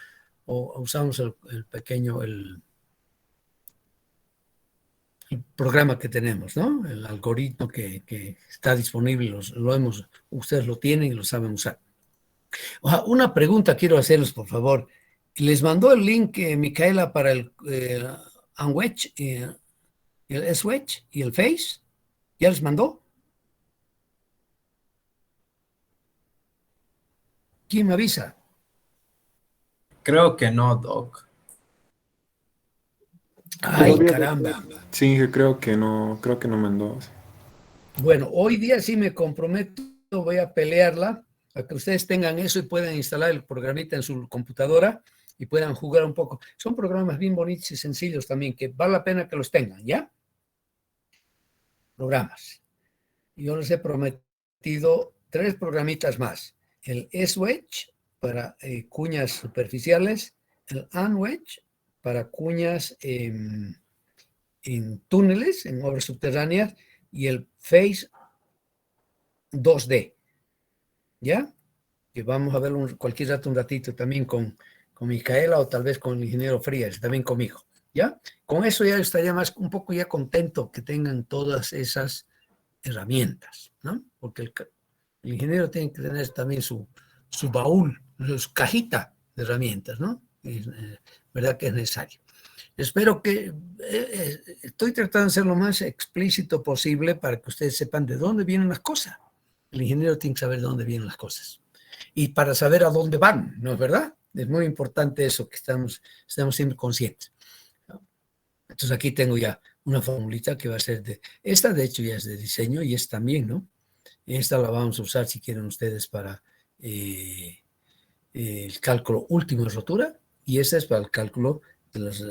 o usamos el pequeño, el programa que tenemos, ¿no? El algoritmo que está disponible, ustedes lo tienen y lo saben usar. Una pregunta quiero hacerles, por favor. ¿Les mandó el link, Micaela, para el Unwedge, el S-Wedge y el Face? ¿Ya les mandó? ¿Quién me avisa? Creo que no, Doc. Ay, Todavía caramba. sí, creo que no mandó. Bueno, hoy día sí me comprometo, voy a pelearla a que ustedes tengan eso y puedan instalar el programita en su computadora y puedan jugar un poco. Son programas bien bonitos y sencillos también, que vale la pena que los tengan, ¿ya? Programas. Yo les he prometido 3 programitas más. El S-Wedge para cuñas superficiales, el Unwedge para cuñas en túneles, en obras subterráneas, y el Face 2D, ¿ya? Que vamos a ver cualquier rato, un ratito también con Micaela o tal vez con el ingeniero Frías, también conmigo, ¿ya? Con eso ya estaría más, un poco ya contento que tengan todas esas herramientas, ¿no? Porque el ingeniero tiene que tener también su baúl, su cajita de herramientas, ¿no? ¿Verdad que es necesario? Espero que estoy tratando de ser lo más explícito posible para que ustedes sepan de dónde vienen las cosas. El ingeniero tiene que saber de dónde vienen las cosas y para saber a dónde van, ¿no es verdad? Es muy importante eso, que estamos siempre conscientes. Entonces aquí tengo ya una formulita que va a ser esta de hecho ya es de diseño y es también, ¿no? Esta la vamos a usar si quieren ustedes para el cálculo último de rotura y esta es para el cálculo de los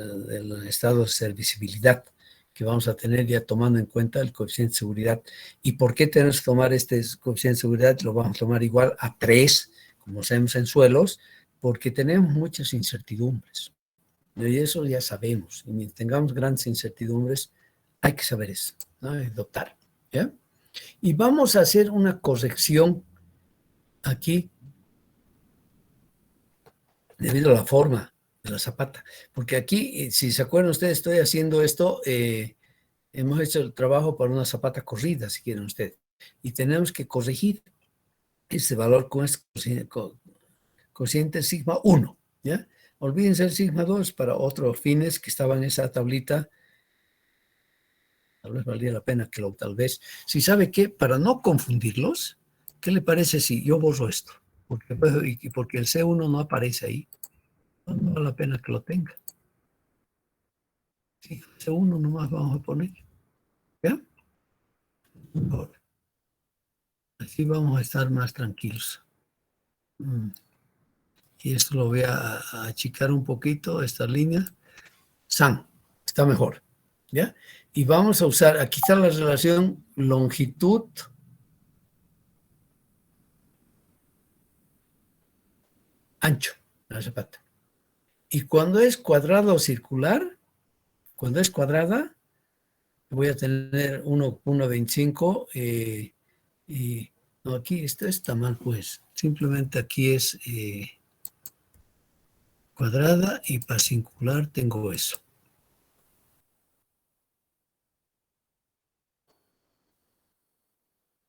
estados de servicibilidad que vamos a tener ya tomando en cuenta el coeficiente de seguridad. ¿Y por qué tenemos que tomar este coeficiente de seguridad? Lo vamos a tomar igual a 3, como hacemos en suelos, porque tenemos muchas incertidumbres. Y eso ya sabemos. Y mientras tengamos grandes incertidumbres, hay que saber eso, ¿no? Dotar, ¿ya? Y vamos a hacer una corrección aquí debido a la forma de la zapata. Porque aquí, si se acuerdan ustedes, estoy haciendo esto, hemos hecho el trabajo para una zapata corrida, si quieren ustedes. Y tenemos que corregir ese valor con este cociente sigma 1, ¿ya? Olvídense el sigma 2 para otros fines que estaban en esa tablita. Tal vez valdría la pena que tal vez, si sabe qué, para no confundirlos, ¿qué le parece si yo borro esto? Porque el C1 no aparece ahí. No vale la pena que lo tenga. Sí, C1 nomás vamos a poner. ¿Ya? Ahora, así vamos a estar más tranquilos. Y esto lo voy a achicar un poquito, esta línea. San, está mejor. ¿Ya? Y vamos a usar, aquí está la relación longitud ancho, la zapata. Y cuando es cuadrado o circular, cuando es cuadrada, voy a tener 1,25 y no, aquí esto está mal, pues. Simplemente aquí es cuadrada y para circular tengo eso.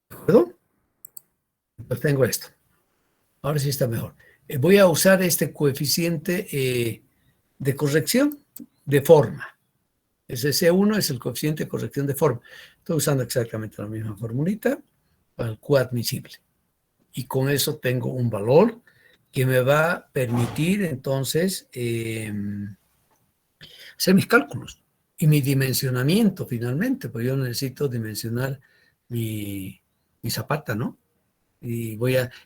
¿De acuerdo? Pues tengo esto. Ahora sí está mejor. Voy a usar este coeficiente de corrección de forma. Ese C1 es el coeficiente de corrección de forma. Estoy usando exactamente la misma formulita para el Q admisible. Y con eso tengo un valor que me va a permitir entonces hacer mis cálculos y mi dimensionamiento finalmente, porque yo necesito dimensionar mi zapata, ¿no? Y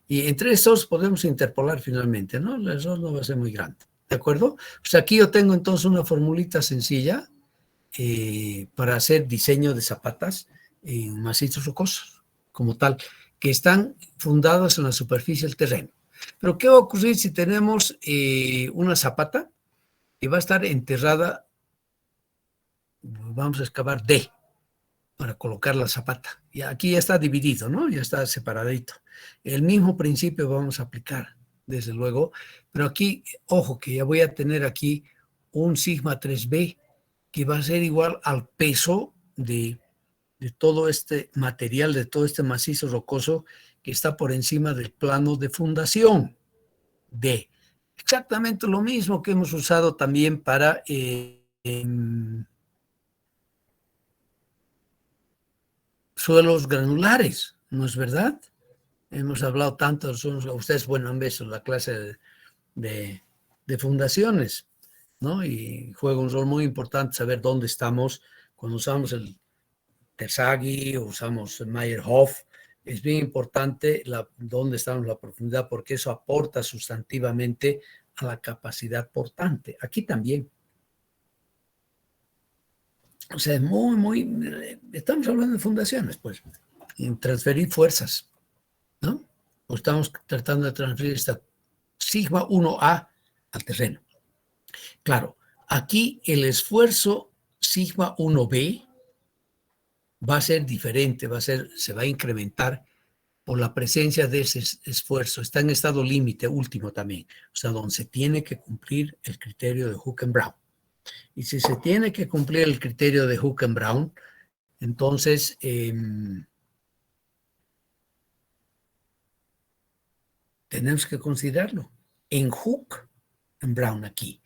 entre esos podemos interpolar finalmente, ¿no? El error no va a ser muy grande, ¿de acuerdo? Pues aquí yo tengo entonces una formulita sencilla para hacer diseño de zapatas en macizos rocosos, como tal, que están fundados en la superficie del terreno. Pero ¿qué va a ocurrir si tenemos una zapata que va a estar enterrada? Vamos a excavar D para colocar la zapata. Y aquí ya está dividido, ¿no? Ya está separadito. El mismo principio vamos a aplicar, desde luego, pero aquí, ojo, que ya voy a tener aquí un sigma 3b que va a ser igual al peso de todo este material, de todo este macizo rocoso que está por encima del plano de fundación D. Exactamente lo mismo que hemos usado también para suelos granulares, ¿no es verdad? hemos hablado tanto, ustedes, bueno, han visto la clase de fundaciones, ¿no? Y juega un rol muy importante saber dónde estamos cuando usamos el Terzaghi o usamos Meyerhoff. Es bien importante dónde estamos, la profundidad, porque eso aporta sustantivamente a la capacidad portante. Aquí también. O sea, es estamos hablando de fundaciones, pues, en transferir fuerzas, ¿no? O estamos tratando de transferir esta sigma 1A al terreno. Claro, aquí el esfuerzo sigma 1B va a ser diferente, se va a incrementar por la presencia de ese esfuerzo. Está en estado límite último también, o sea, donde se tiene que cumplir el criterio de Hook-and-Brown. Y si se tiene que cumplir el criterio de Hook-and-Brown, entonces tenemos que considerarlo en Hook-and-Brown aquí,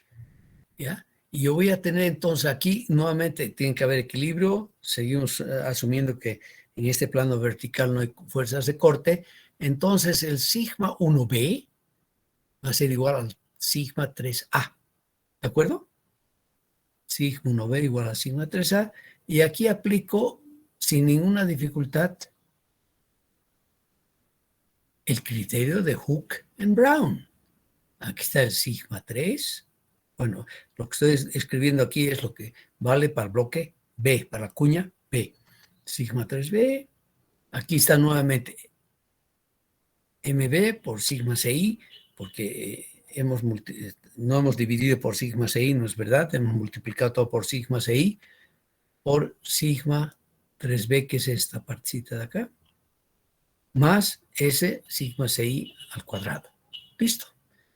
¿ya? Y yo voy a tener entonces aquí, nuevamente, tiene que haber equilibrio, seguimos asumiendo que en este plano vertical no hay fuerzas de corte, entonces el sigma 1B va a ser igual al sigma 3A, ¿de acuerdo? Sigma 1B igual a sigma 3A, y aquí aplico sin ninguna dificultad el criterio de Hook-and-Brown. Aquí está el sigma 3. Bueno, lo que estoy escribiendo aquí es lo que vale para el bloque B, para la cuña B. Sigma 3B. Aquí está nuevamente MB por sigma CI, porque no hemos dividido por sigma CI, no es verdad. Hemos multiplicado todo por sigma CI, por sigma 3B, que es esta partecita de acá, más S sigma CI al cuadrado. Listo.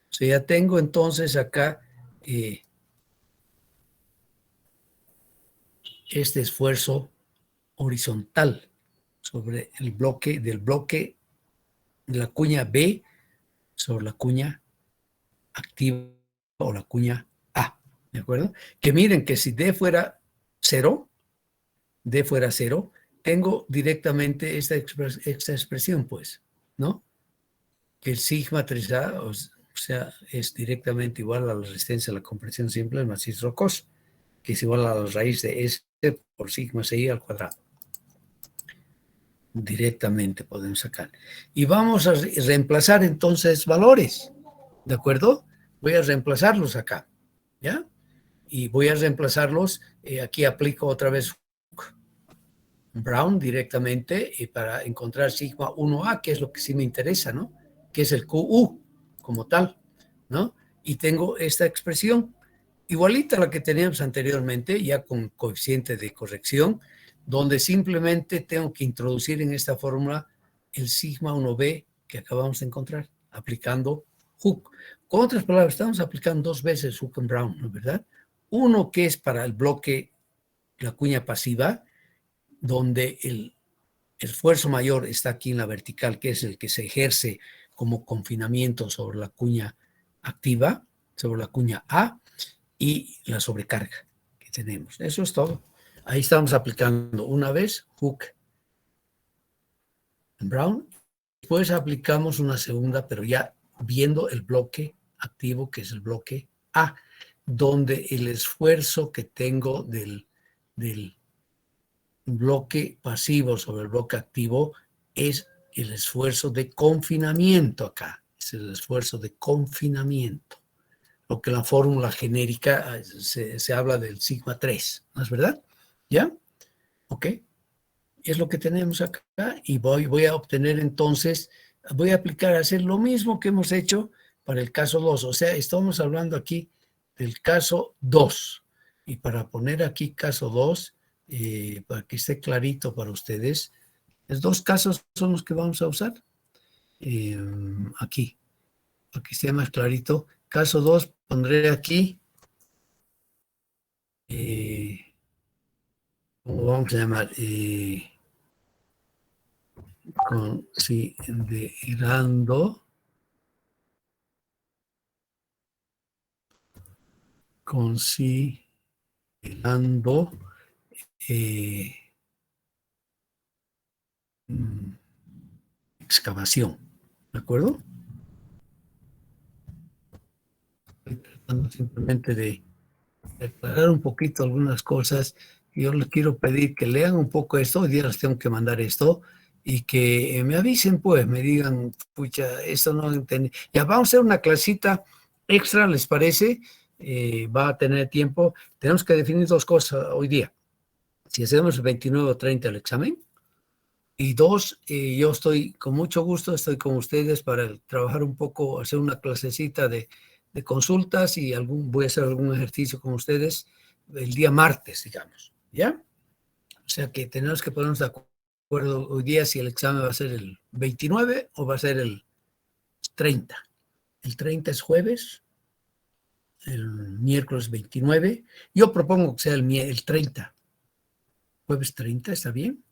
O sea, ya tengo entonces acá este esfuerzo horizontal sobre el bloque de la cuña B sobre la cuña activa o la cuña A, ¿de acuerdo? Que miren que si D fuera cero, tengo directamente esta expresión, pues, ¿no? Que el sigma 3A, o sea, es directamente igual a la resistencia a la compresión simple del macizo rocoso, que es igual a la raíz de S por sigma CI al cuadrado. Directamente podemos sacar. Y vamos a reemplazar entonces valores, ¿de acuerdo? Voy a reemplazarlos acá, ¿ya? Y voy a reemplazarlos, aquí aplico otra vez Brown directamente para encontrar sigma 1A, que es lo que sí me interesa, ¿no? Que es el QU como tal, ¿no? Y tengo esta expresión igualita a la que teníamos anteriormente, ya con coeficiente de corrección, donde simplemente tengo que introducir en esta fórmula el sigma 1B que acabamos de encontrar, aplicando Hook. Con otras palabras, estamos aplicando dos veces Hook and Brown, ¿no es verdad? Uno que es para el bloque, la cuña pasiva, donde el esfuerzo mayor está aquí en la vertical, que es el que se ejerce como confinamiento sobre la cuña activa, sobre la cuña A, y la sobrecarga que tenemos. Eso es todo. Ahí estamos aplicando una vez Hook and Brown. Después aplicamos una segunda, pero ya viendo el bloque activo, que es el bloque A, donde el esfuerzo que tengo del bloque pasivo sobre el bloque activo es el esfuerzo de confinamiento acá. Es el esfuerzo de confinamiento. Lo que la fórmula genérica se habla del sigma 3, ¿no es verdad? ¿Ya? Ok. Es lo que tenemos acá y voy a obtener entonces, voy a aplicar, hacer lo mismo que hemos hecho para el caso 2. O sea, estamos hablando aquí del caso 2. Y para poner aquí caso 2, para que esté clarito para ustedes, los dos casos son los que vamos a usar. Aquí, para que esté más clarito. Caso 2, pondré aquí, ¿cómo vamos a llamar? Considerando eh, excavación. ¿De acuerdo? Estoy tratando simplemente de aclarar un poquito algunas cosas. Yo les quiero pedir que lean un poco esto. Hoy día les tengo que mandar esto y que me avisen, pues, me digan, pucha, esto no entendí. Ya vamos a hacer una clasita extra, ¿les parece? Va a tener tiempo. Tenemos que definir dos cosas hoy día. Si hacemos el 29 o 30 el examen. Y dos, yo estoy con mucho gusto, estoy con ustedes para trabajar un poco, hacer una clasecita de consultas y voy a hacer algún ejercicio con ustedes el día martes, digamos, ¿ya? O sea que tenemos que ponernos de acuerdo hoy día si el examen va a ser el 29 o va a ser el 30. El 30 es jueves, el miércoles 29. Yo propongo que sea el 30. Jueves 30, ¿está bien?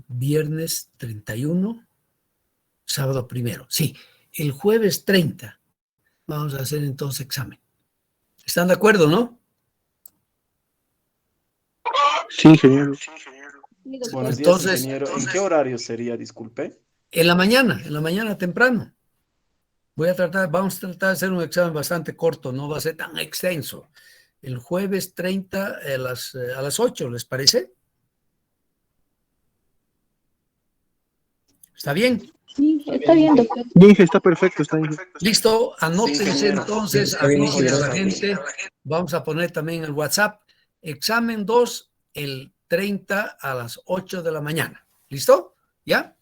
Viernes 31, sábado 1. Sí, el jueves 30 vamos a hacer entonces examen. ¿Están de acuerdo, no? Sí, ingeniero. Buenos días, Entonces, ingeniero. ¿En qué horario sería? Disculpe. en la mañana temprano. Vamos a tratar de hacer un examen bastante corto, no va a ser tan extenso. El jueves 30 a las 8, ¿les parece? ¿Está bien? Sí, está bien, doctor. Inge, está perfecto, está bien. Listo, anótense ingeniero. entonces, Está bien, avísenle a la ingeniero. gente. Vamos a poner también el WhatsApp. Examen 2 el 30 a las 8 de la mañana. ¿Listo? ¿Ya?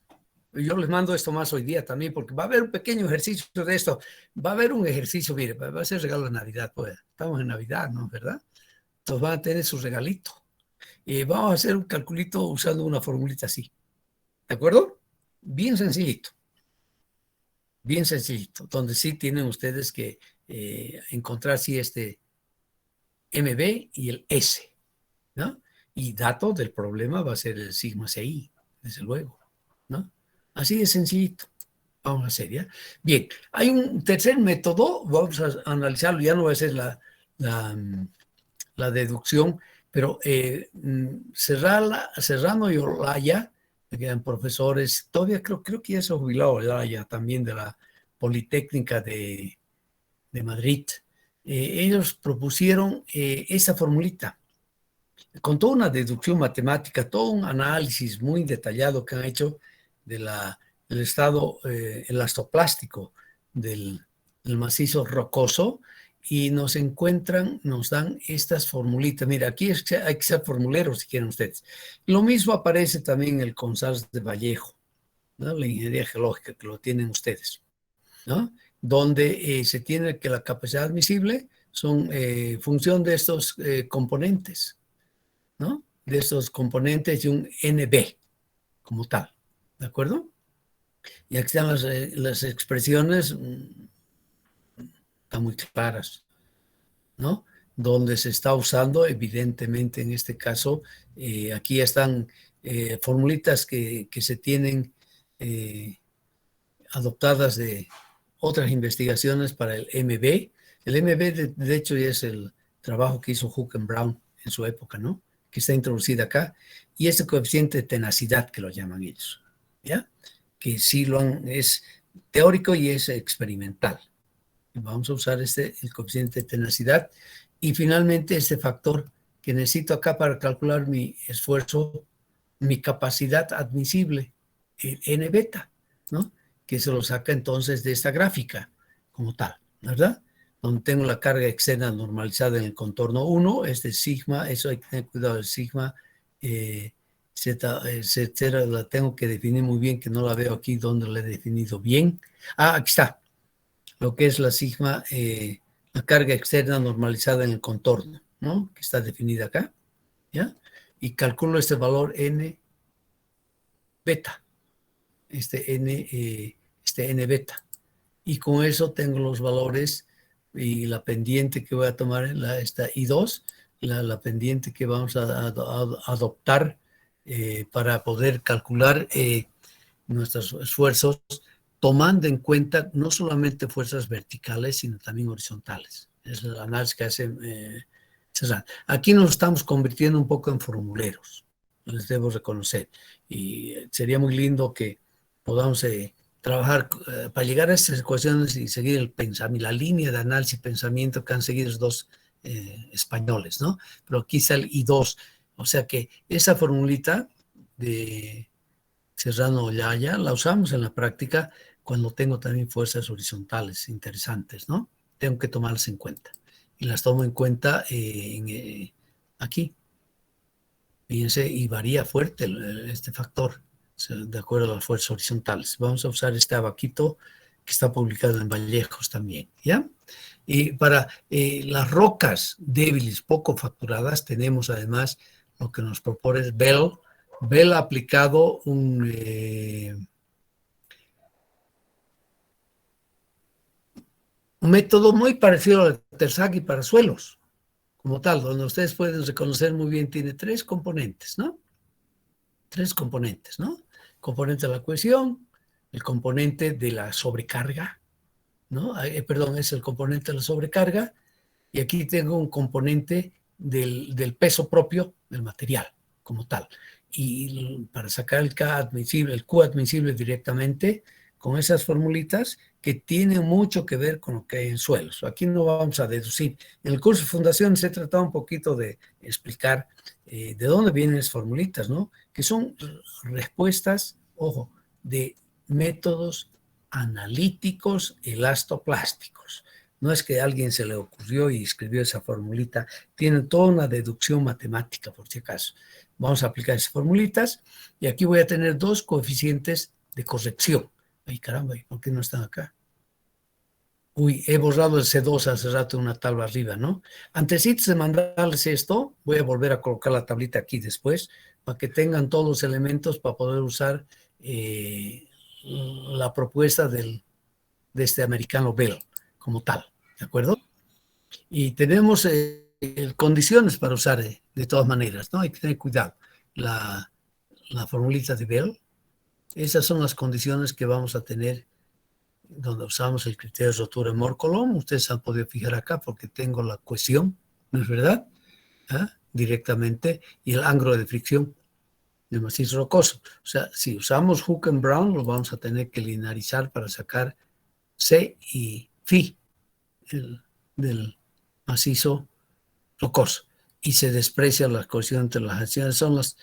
Yo les mando esto más hoy día también, porque va a haber un pequeño ejercicio de esto. Va a haber un ejercicio, mire, va a ser regalo de Navidad, pues. Estamos en Navidad, ¿no? ¿Verdad? Entonces van a tener su regalito. Y vamos a hacer un calculito usando una formulita así. ¿De acuerdo? Bien sencillito. Bien sencillito, donde sí tienen ustedes que encontrar si este MB y el S, ¿no? Y dato del problema va a ser el sigma CI, desde luego, ¿no? Así de sencillito. Vamos a hacer, ¿ya? Bien, hay un tercer método, vamos a analizarlo, ya no va a ser la deducción, pero Serrano y Olaya, que eran profesores, todavía creo que ya se jubiló Olaya también de la Politécnica de Madrid. Ellos propusieron esa formulita, con toda una deducción matemática, todo un análisis muy detallado que han hecho del estado elastoplástico del macizo rocoso, y nos dan estas formulitas. Mira, aquí hay que ser formuleros si quieren ustedes. Lo mismo aparece también en el CONSALS de Vallejo, ¿no? La ingeniería geológica, que lo tienen ustedes, ¿no? Donde se tiene que la capacidad admisible son función de estos componentes, ¿no? De estos componentes y un NB como tal, ¿de acuerdo? Y aquí están las expresiones, están muy claras, ¿no? Donde se está usando, evidentemente, en este caso, aquí están formulitas que se tienen adoptadas de otras investigaciones para el MB. El MB, de hecho, ya es el trabajo que hizo Huckenbraun en su época, ¿no? Que está introducida acá. Y este coeficiente de tenacidad, que lo llaman ellos, ¿ya? Que sí es teórico y es experimental. Vamos a usar el coeficiente de tenacidad. Y finalmente este factor que necesito acá para calcular mi esfuerzo, mi capacidad admisible, el N beta, ¿no? Que se lo saca entonces de esta gráfica como tal, ¿verdad? Donde tengo la carga externa normalizada en el contorno 1, este sigma, eso hay que tener cuidado, el sigma Z, etcétera, la tengo que definir muy bien, que no la veo aquí donde la he definido bien. Aquí está, lo que es la sigma, la carga externa normalizada en el contorno, ¿no? Que está definida acá, ¿ya? Y calculo este valor N beta, este N beta. Y con eso tengo los valores y la pendiente que voy a tomar, esta I2, la pendiente que vamos a adoptar para poder calcular nuestros esfuerzos, tomando en cuenta no solamente fuerzas verticales, sino también horizontales. Es el análisis que hace César. Aquí nos estamos convirtiendo un poco en formuleros, les debo reconocer. Y sería muy lindo que podamos trabajar para llegar a estas ecuaciones y seguir el pensamiento, la línea de análisis y pensamiento que han seguido los dos españoles, ¿no? Pero aquí está el I2, o sea que esa formulita de Serrano Olaya la usamos en la práctica cuando tengo también fuerzas horizontales interesantes, ¿no? Tengo que tomarlas en cuenta. Y las tomo en cuenta aquí. Fíjense, y varía fuerte este factor, de acuerdo a las fuerzas horizontales. Vamos a usar este abaquito que está publicado en Vallejos también, ¿ya? Y para las rocas débiles, poco facturadas, tenemos además lo que nos propone Bell. Bell ha aplicado un método muy parecido al Terzaghi para suelos, como tal, donde ustedes pueden reconocer muy bien, tiene tres componentes, ¿no? Tres componentes, ¿no? El componente de la cohesión, el componente de la sobrecarga, ¿no? Perdón, es el componente de la sobrecarga, y aquí tengo un componente del peso propio del material, como tal. Y para sacar el K admisible, el Q admisible directamente, con esas formulitas que tienen mucho que ver con lo que hay en suelos. Aquí no vamos a deducir. En el curso de fundaciones he tratado un poquito de explicar de dónde vienen esas formulitas, ¿no? Que son respuestas, ojo, de métodos analíticos elastoplásticos. No es que a alguien se le ocurrió y escribió esa formulita, tienen toda una deducción matemática, por si acaso. Vamos a aplicar esas formulitas y aquí voy a tener dos coeficientes de corrección. Ay, caramba, ¿por qué no están acá? Uy, he borrado el C2 hace rato en una tabla arriba, ¿no? Antecitos de mandarles esto, voy a volver a colocar la tablita aquí después, para que tengan todos los elementos para poder usar la propuesta de este americano Bell como tal, ¿de acuerdo? Y tenemos condiciones para usar de todas maneras, ¿no? Hay que tener cuidado. La formulita de Bell, esas son las condiciones que vamos a tener donde usamos el criterio de rotura de Mohr-Coulomb. Ustedes han podido fijar acá porque tengo la cohesión, ¿no es verdad? ¿Ah? Directamente, y el ángulo de fricción del macizo rocoso. O sea, si usamos Hook and Brown, lo vamos a tener que linearizar para sacar C y Φ del macizo rocoso. Y se desprecia la cohesión entre las acciones. Son las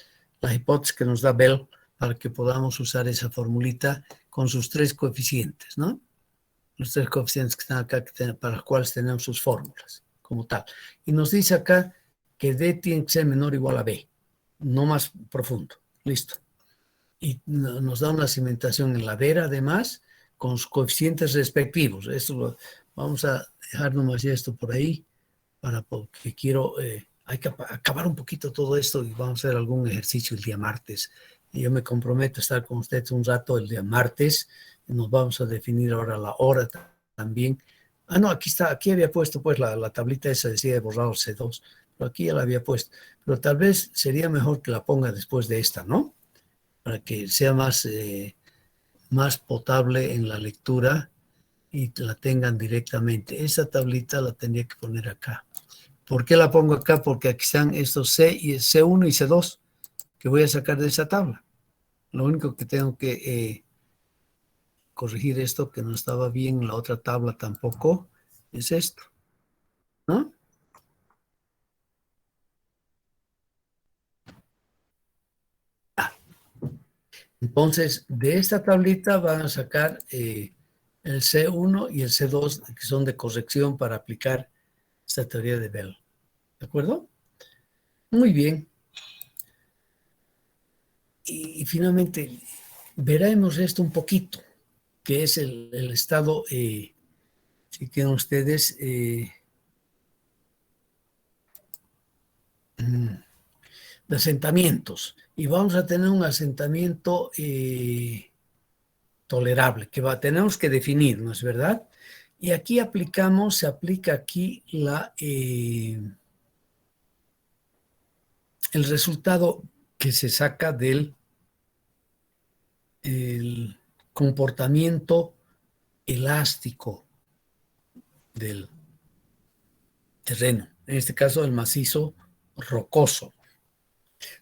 hipótesis que nos da Bell para que podamos usar esa formulita con sus tres coeficientes, ¿no? Los tres coeficientes que están acá, para los cuales tenemos sus fórmulas, como tal. Y nos dice acá que D tiene que ser menor o igual a B, no más profundo. Listo. Y nos da una cimentación en ladera, además, con sus coeficientes respectivos. Esto vamos a dejar nomás esto por ahí, porque quiero, hay que acabar un poquito todo esto y vamos a hacer algún ejercicio el día martes. Y yo me comprometo a estar con ustedes un rato el día martes. Nos vamos a definir ahora la hora también. Ah, no, aquí está, aquí había puesto pues la tablita esa, decía de borrado C2, pero aquí ya la había puesto. Pero tal vez sería mejor que la ponga después de esta, ¿no? Para que sea más potable en la lectura y la tengan directamente. Esa tablita la tendría que poner acá. ¿Por qué la pongo acá? Porque aquí están estos C1 y C2 que voy a sacar de esa tabla. Lo único que tengo que corregir esto que no estaba bien en la otra tabla tampoco es esto, ¿no? Entonces, de esta tablita van a sacar el C1 y el C2, que son de corrección para aplicar esta teoría de Bell. ¿De acuerdo? Muy bien. Y finalmente, veremos esto un poquito, que es el estado, si quieren ustedes, de asentamientos. Y vamos a tener un asentamiento tolerable, que tenemos que definir, ¿no es verdad? Y aquí se aplica aquí el resultado que se saca del el comportamiento elástico del terreno, en este caso el macizo rocoso.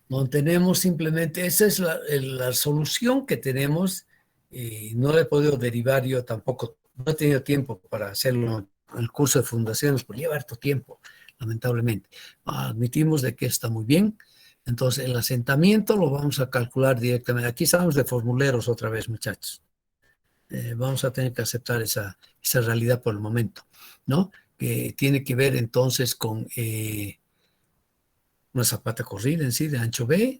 No tenemos simplemente, esa es la solución que tenemos no le he podido derivar yo tampoco, no he tenido tiempo para hacerlo en el curso de fundaciones, porque lleva harto tiempo, lamentablemente. Admitimos de que está muy bien. Entonces, el asentamiento lo vamos a calcular directamente. Aquí estamos de formuleros otra vez, muchachos. Vamos a tener que aceptar esa realidad por el momento, ¿no? Que tiene que ver entonces con una zapata corrida en sí de ancho B,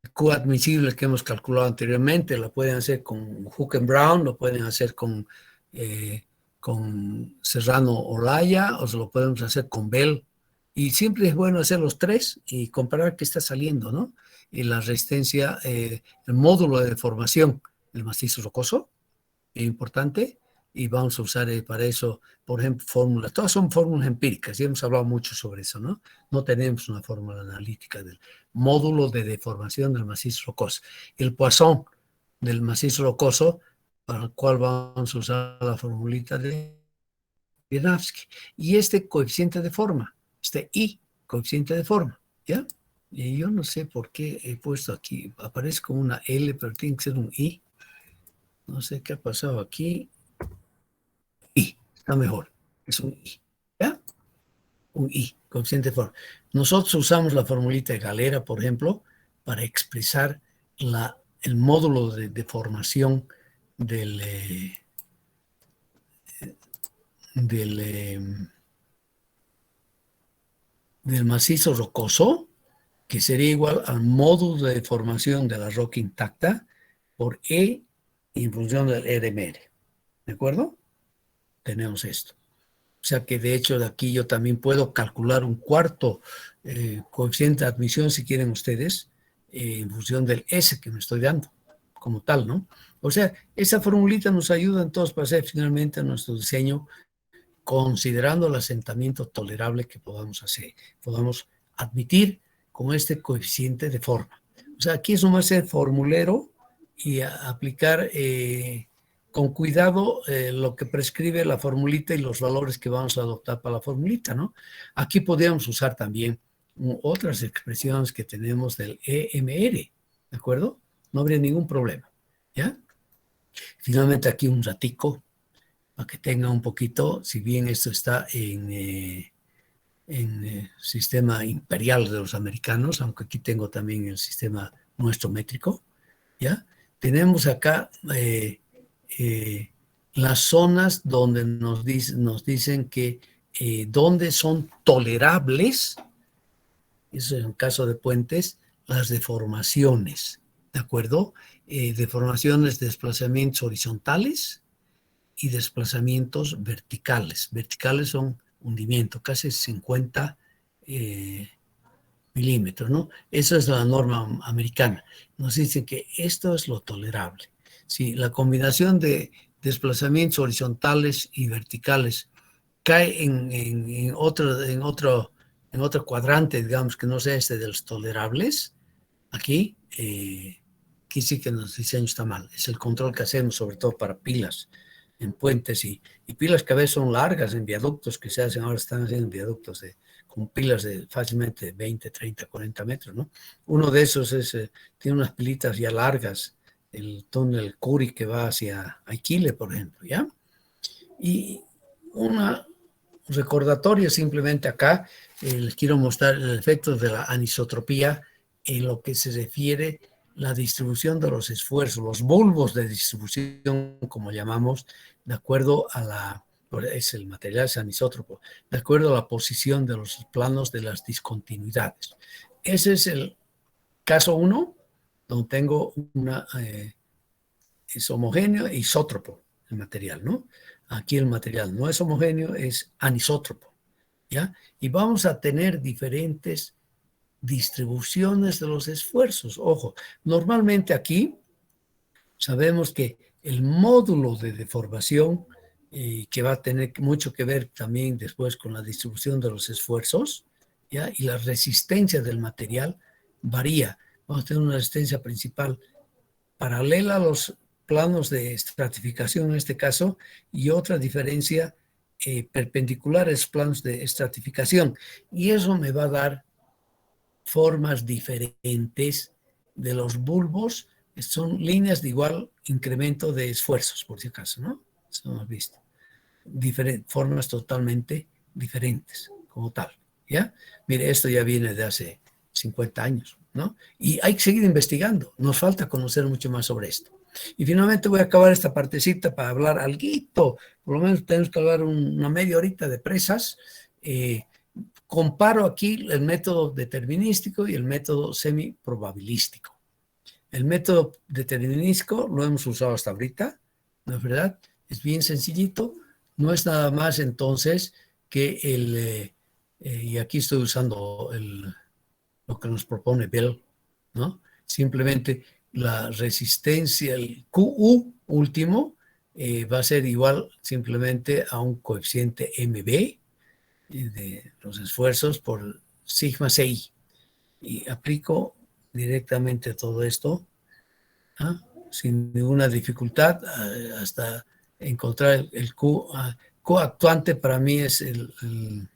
el Q admisible que hemos calculado anteriormente, la pueden hacer con Hook and Brown, lo pueden hacer con Serrano Olaya, o se lo podemos hacer con Bell. Y siempre es bueno hacer los tres y comparar qué está saliendo, ¿no? Y la resistencia, el módulo de deformación del macizo rocoso, es importante, y vamos a usar para eso, por ejemplo, fórmulas. Todas son fórmulas empíricas, y hemos hablado mucho sobre eso, ¿no? No tenemos una fórmula analítica del módulo de deformación del macizo rocoso. El Poisson del macizo rocoso, para el cual vamos a usar la formulita de Wieniawski. Y este coeficiente de forma, este I, coeficiente de forma, ¿ya? Y yo no sé por qué he puesto aquí, aparece como una L, pero tiene que ser un I. No sé qué ha pasado aquí. I, está mejor. Es un I, ¿ya? Un I, coeficiente de forma. Nosotros usamos la formulita de Galera, por ejemplo, para expresar el módulo de deformación del macizo rocoso, que sería igual al módulo de deformación de la roca intacta por E en función del RMR. ¿De acuerdo? Tenemos esto. O sea que de hecho de aquí yo también puedo calcular un cuarto coeficiente de admisión, si quieren ustedes, en función del S que me estoy dando, como tal, ¿no? O sea, esa formulita nos ayuda entonces para hacer finalmente nuestro diseño considerando el asentamiento tolerable que podamos admitir con este coeficiente de forma. O sea, aquí es nomás el formulero y aplicar con cuidado lo que prescribe la formulita y los valores que vamos a adoptar para la formulita, ¿no? Aquí podríamos usar también otras expresiones que tenemos del EMR, ¿de acuerdo? No habría ningún problema, ¿ya? Finalmente aquí un ratico, para que tenga un poquito, si bien esto está en sistema imperial de los americanos, aunque aquí tengo también el sistema nuestro métrico, ¿ya? Tenemos acá las zonas donde nos dicen que donde son tolerables, eso en el caso de puentes, las deformaciones, ¿de acuerdo? Deformaciones, desplazamientos horizontales y desplazamientos verticales. Verticales son hundimiento, casi 50 milímetros, ¿no? Esa es la norma americana. Nos dicen que esto es lo tolerable. Si la combinación de desplazamientos horizontales y verticales cae en otro cuadrante, digamos, que no sea este de los tolerables, aquí sí que nuestro diseño está mal. Es el control que hacemos, sobre todo para pilas en puentes y pilas que a veces son largas en viaductos que se hacen, ahora están haciendo viaductos con pilas de fácilmente 20, 30, 40 metros, ¿no? Uno de esos tiene unas pilitas ya largas, el túnel Curi que va hacia Aikile, por ejemplo, ¿ya? Y un recordatorio simplemente acá, les quiero mostrar el efecto de la anisotropía en lo que se refiere la distribución de los esfuerzos, los bulbos de distribución, como llamamos, de acuerdo a es el material, es anisótropo, de acuerdo a la posición de los planos de las discontinuidades. Ese es el caso 1, donde tengo es homogéneo e isótropo el material, ¿no? Aquí el material no es homogéneo, es anisótropo, ¿ya? Y vamos a tener diferentes distribuciones de los esfuerzos. Ojo, normalmente aquí sabemos que el módulo de deformación, que va a tener mucho que ver también después con la distribución de los esfuerzos, ¿ya? Y la resistencia del material varía. Vamos a tener una resistencia principal paralela a los planos de estratificación en este caso y otra diferencia perpendicular a los planos de estratificación. Y eso me va a dar formas diferentes de los bulbos Son líneas de igual incremento de esfuerzos, por si acaso, ¿no? Eso hemos visto. Formas totalmente diferentes, como tal, ¿ya? Mire, esto ya viene de hace 50 años, ¿no? Y hay que seguir investigando, nos falta conocer mucho más sobre esto. Y finalmente voy a acabar esta partecita para hablar alguito, por lo menos tenemos que hablar una media horita de presas. Comparo aquí el método determinístico y el método semiprobabilístico. El método determinístico lo hemos usado hasta ahorita, ¿no es verdad? Es bien sencillito, no es nada más entonces que y aquí estoy usando lo que nos propone Bell, ¿no? Simplemente la resistencia, el QU último, va a ser igual simplemente a un coeficiente MB de los esfuerzos por sigma CI. Y aplico directamente todo esto, ¿ah? Sin ninguna dificultad, hasta encontrar el Q. Q actuante para mí es el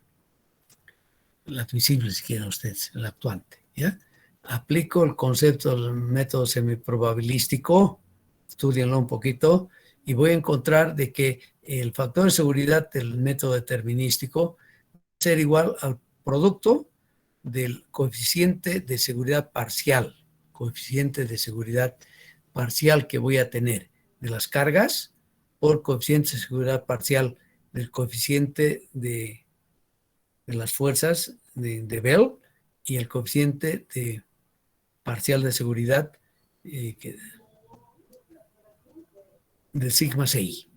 admisible, si quieren ustedes, el actuante, ¿ya? Aplico el concepto del método semiprobabilístico, estudienlo un poquito, y voy a encontrar de que el factor de seguridad del método determinístico va a ser igual al producto del coeficiente de seguridad parcial, que voy a tener de las cargas por coeficiente de seguridad parcial del coeficiente de las fuerzas de Bell y el coeficiente parcial de seguridad de sigma CI.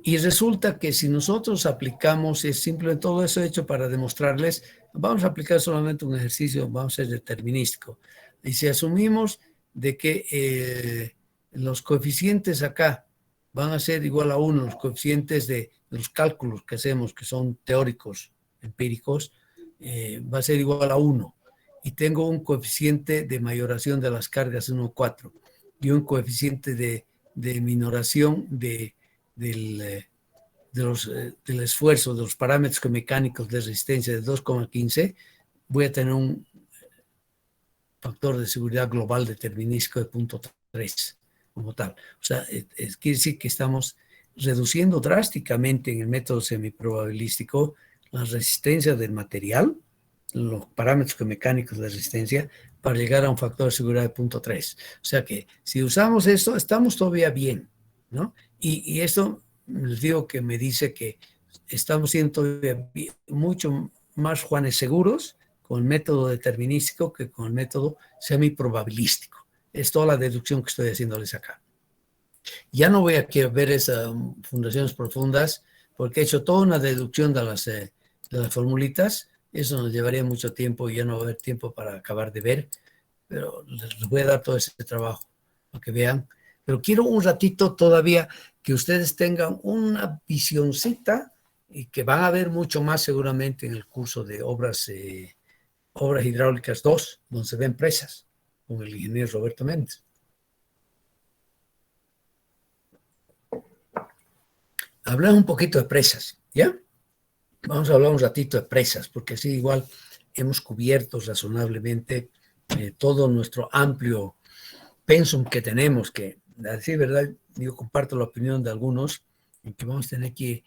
Y resulta que si nosotros aplicamos, es simplemente todo eso hecho para demostrarles, vamos a aplicar solamente un ejercicio, vamos a ser determinístico. Y si asumimos de que los coeficientes acá van a ser igual a 1, los coeficientes de los cálculos que hacemos, que son teóricos, empíricos, va a ser igual a 1. Y tengo un coeficiente de mayoración de las cargas 1,4 y un coeficiente de minoración del esfuerzo, de los parámetros mecánicos de resistencia de 2,15, voy a tener un factor de seguridad global determinístico de 0.3 como tal. O sea, quiere decir que estamos reduciendo drásticamente en el método semiprobabilístico la resistencia del material, los parámetros mecánicos de resistencia, para llegar a un factor de seguridad de 0.3. O sea que si usamos esto, estamos todavía bien, ¿no? Y esto les digo que me dice que estamos siendo todavía mucho más Juanes seguros con el método determinístico que con el método semiprobabilístico. Es toda la deducción que estoy haciéndoles acá. Ya no voy a ver esas fundaciones profundas porque he hecho toda una deducción de las formulitas. Eso nos llevaría mucho tiempo y ya no va a haber tiempo para acabar de ver, pero les voy a dar todo ese trabajo para que vean. Pero quiero un ratito todavía que ustedes tengan una visioncita y que van a ver mucho más seguramente en el curso de obras hidráulicas 2, donde se ven presas, con el ingeniero Roberto Méndez. Hablamos un poquito de presas, ¿ya? Vamos a hablar un ratito de presas, porque así igual hemos cubierto razonablemente todo nuestro amplio pensum que tenemos, que a decir verdad, yo comparto la opinión de algunos en que vamos a tener que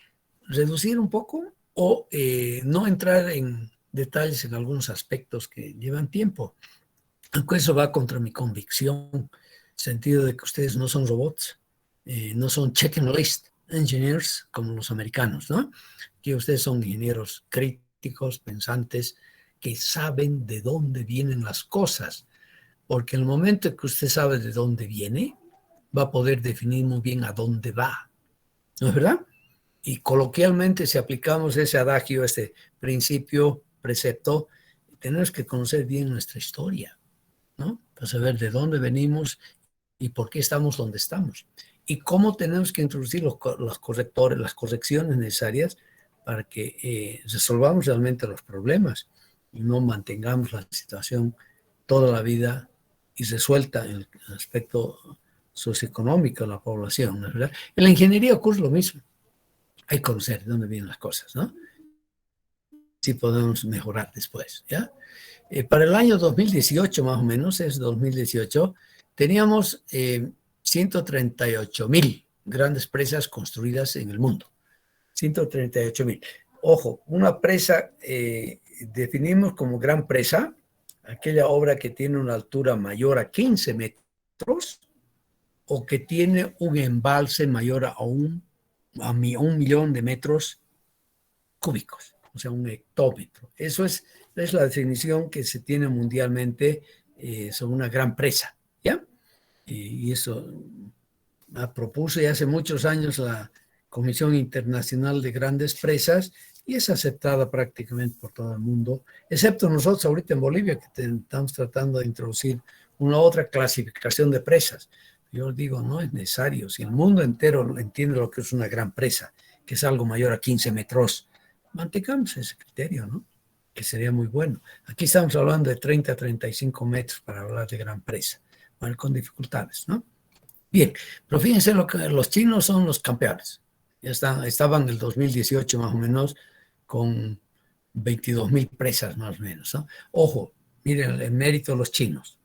reducir un poco o no entrar en detalles en algunos aspectos que llevan tiempo. Aunque eso va contra mi convicción, sentido de que ustedes no son robots, no son check and list engineers como los americanos, ¿no? Que ustedes son ingenieros críticos, pensantes, que saben de dónde vienen las cosas, porque en el momento que usted sabe de dónde viene, va a poder definir muy bien a dónde va, ¿no es verdad? Y coloquialmente, si aplicamos ese adagio, este principio, precepto, tenemos que conocer bien nuestra historia, ¿no? Para saber de dónde venimos y por qué estamos donde estamos. Y cómo tenemos que introducir los correctores, las correcciones necesarias para que resolvamos realmente los problemas y no mantengamos la situación toda la vida irresuelta en el aspecto socioeconómico de la población, ¿no es verdad? En la ingeniería ocurre lo mismo. Hay que conocer de dónde vienen las cosas, ¿no? Sí podemos mejorar después, ¿ya? Para el año 2018, más o menos, es 2018, teníamos 138,000 grandes presas construidas en el mundo. 138,000. Ojo, una presa definimos como gran presa aquella obra que tiene una altura mayor a 15 metros o que tiene un embalse mayor a un millón de metros cúbicos, o sea, un hectómetro. Eso es la definición que se tiene mundialmente sobre una gran presa, ¿ya? Y eso propuso ya hace muchos años la Comisión Internacional de Grandes Presas y es aceptada prácticamente por todo el mundo, excepto nosotros ahorita en Bolivia, que estamos tratando de introducir una otra clasificación de presas. Yo digo, no es necesario. Si el mundo entero entiende lo que es una gran presa, que es algo mayor a 15 metros, mantengamos ese criterio, ¿no? Que sería muy bueno. Aquí estamos hablando de 30 a 35 metros para hablar de gran presa. Bueno, con dificultades, ¿no? Bien, pero fíjense lo que los chinos son los campeones. Ya estaban en el 2018 más o menos con 22,000 presas más o menos, ¿no? Ojo, miren el mérito de los chinos.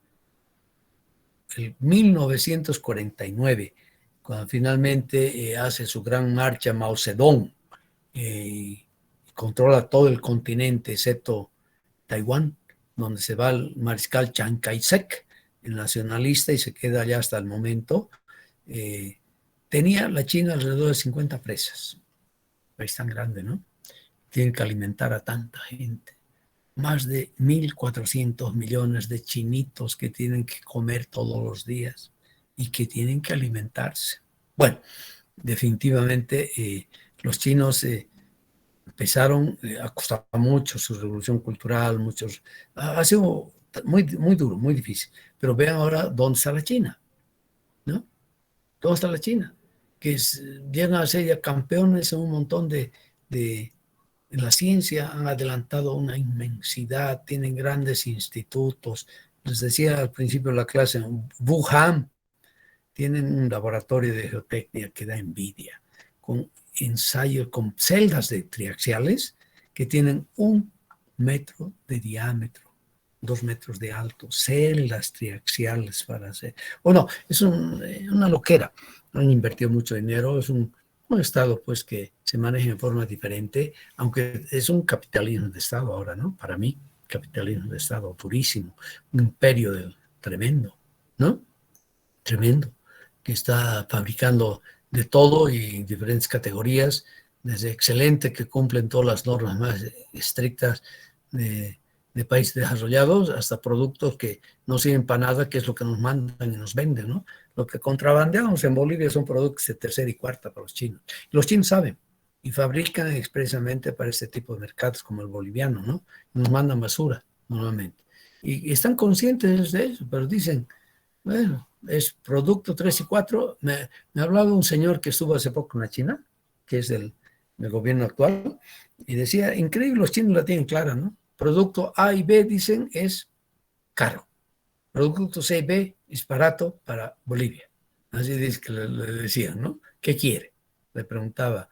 En 1949, cuando finalmente hace su gran marcha Mao Zedong, controla todo el continente excepto Taiwán, donde se va el mariscal Chiang Kai-shek, el nacionalista, y se queda allá hasta el momento. Tenía la China alrededor de 50 presas. Un país tan grande, ¿no? Tienen que alimentar a tanta gente. Más de 1.400 millones de chinitos que tienen que comer todos los días y que tienen que alimentarse. Bueno, definitivamente los chinos empezaron a costar mucho su revolución cultural, ha sido muy, muy duro, muy difícil. Pero vean ahora dónde está la China, ¿no? ¿Dónde está la China? Que llegan a ser ya campeones en un montón de en la ciencia, han adelantado una inmensidad, tienen grandes institutos. Les decía al principio de la clase, en Wuhan tienen un laboratorio de geotecnia que da envidia, con ensayos, con celdas de triaxiales que tienen 1 metro de diámetro, 2 metros de alto, celdas triaxiales para hacer. Bueno, es una loquera. Han invertido mucho dinero, es un Estado pues que se maneja en forma diferente, aunque es un capitalismo de Estado ahora, ¿no? Para mí, capitalismo de Estado durísimo, un imperio tremendo, ¿no? Tremendo, que está fabricando de todo y en diferentes categorías, desde excelente, que cumplen todas las normas más estrictas de países desarrollados, hasta productos que no sirven para nada, que es lo que nos mandan y nos venden, ¿no? Lo que contrabandeamos en Bolivia son productos de tercera y cuarta para los chinos. Los chinos saben y fabrican expresamente para este tipo de mercados como el boliviano, ¿no? Nos mandan basura normalmente. Y están conscientes de eso, pero dicen, bueno, es producto 3 y 4. Me hablaba un señor que estuvo hace poco en la China, que es del gobierno actual, y decía, increíble, los chinos la tienen clara, ¿no? Producto A y B, dicen, es caro. Producto C y B es barato para Bolivia. Así es que le decían, ¿no? ¿Qué quiere? Le preguntaba.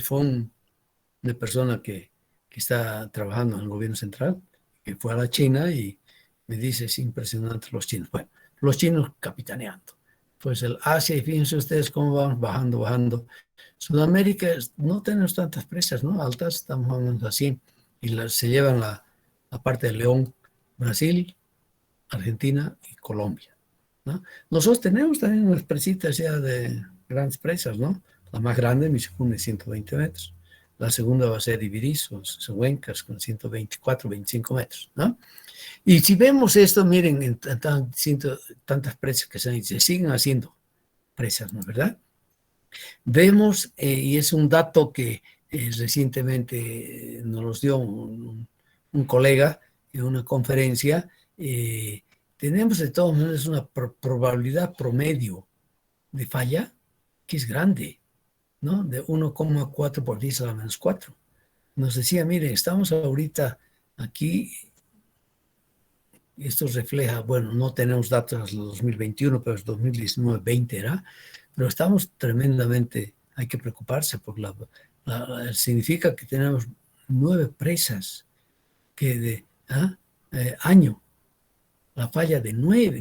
Fue una persona que está trabajando en el gobierno central, que fue a la China y me dice, es impresionante los chinos. Bueno, los chinos capitaneando. Pues el Asia, y fíjense ustedes cómo van bajando, bajando. Sudamérica no tenemos tantas presas, ¿no? Altas, estamos hablando así. Y se llevan la parte de León, Brasil, Argentina y Colombia, ¿no? Nosotros tenemos también unas presitas ya de grandes presas, ¿no? La más grande, Misicún, de 120 metros. La segunda va a ser Ibirizo, Huencas, con 124, 25 metros, ¿no? Y si vemos esto, miren, tantas presas que se siguen haciendo presas, ¿no es verdad? Vemos, y es un dato que recientemente nos los dio un colega en una conferencia, tenemos de todas maneras una probabilidad promedio de falla que es grande, ¿no? De 1,4 por 10 a la menos 4. Nos decía, mire, estamos ahorita aquí, esto refleja, bueno, no tenemos datos del 2021, pero es 2019, 20 era, pero estamos tremendamente, hay que preocuparse porque significa que tenemos 9 presas que de año la falla de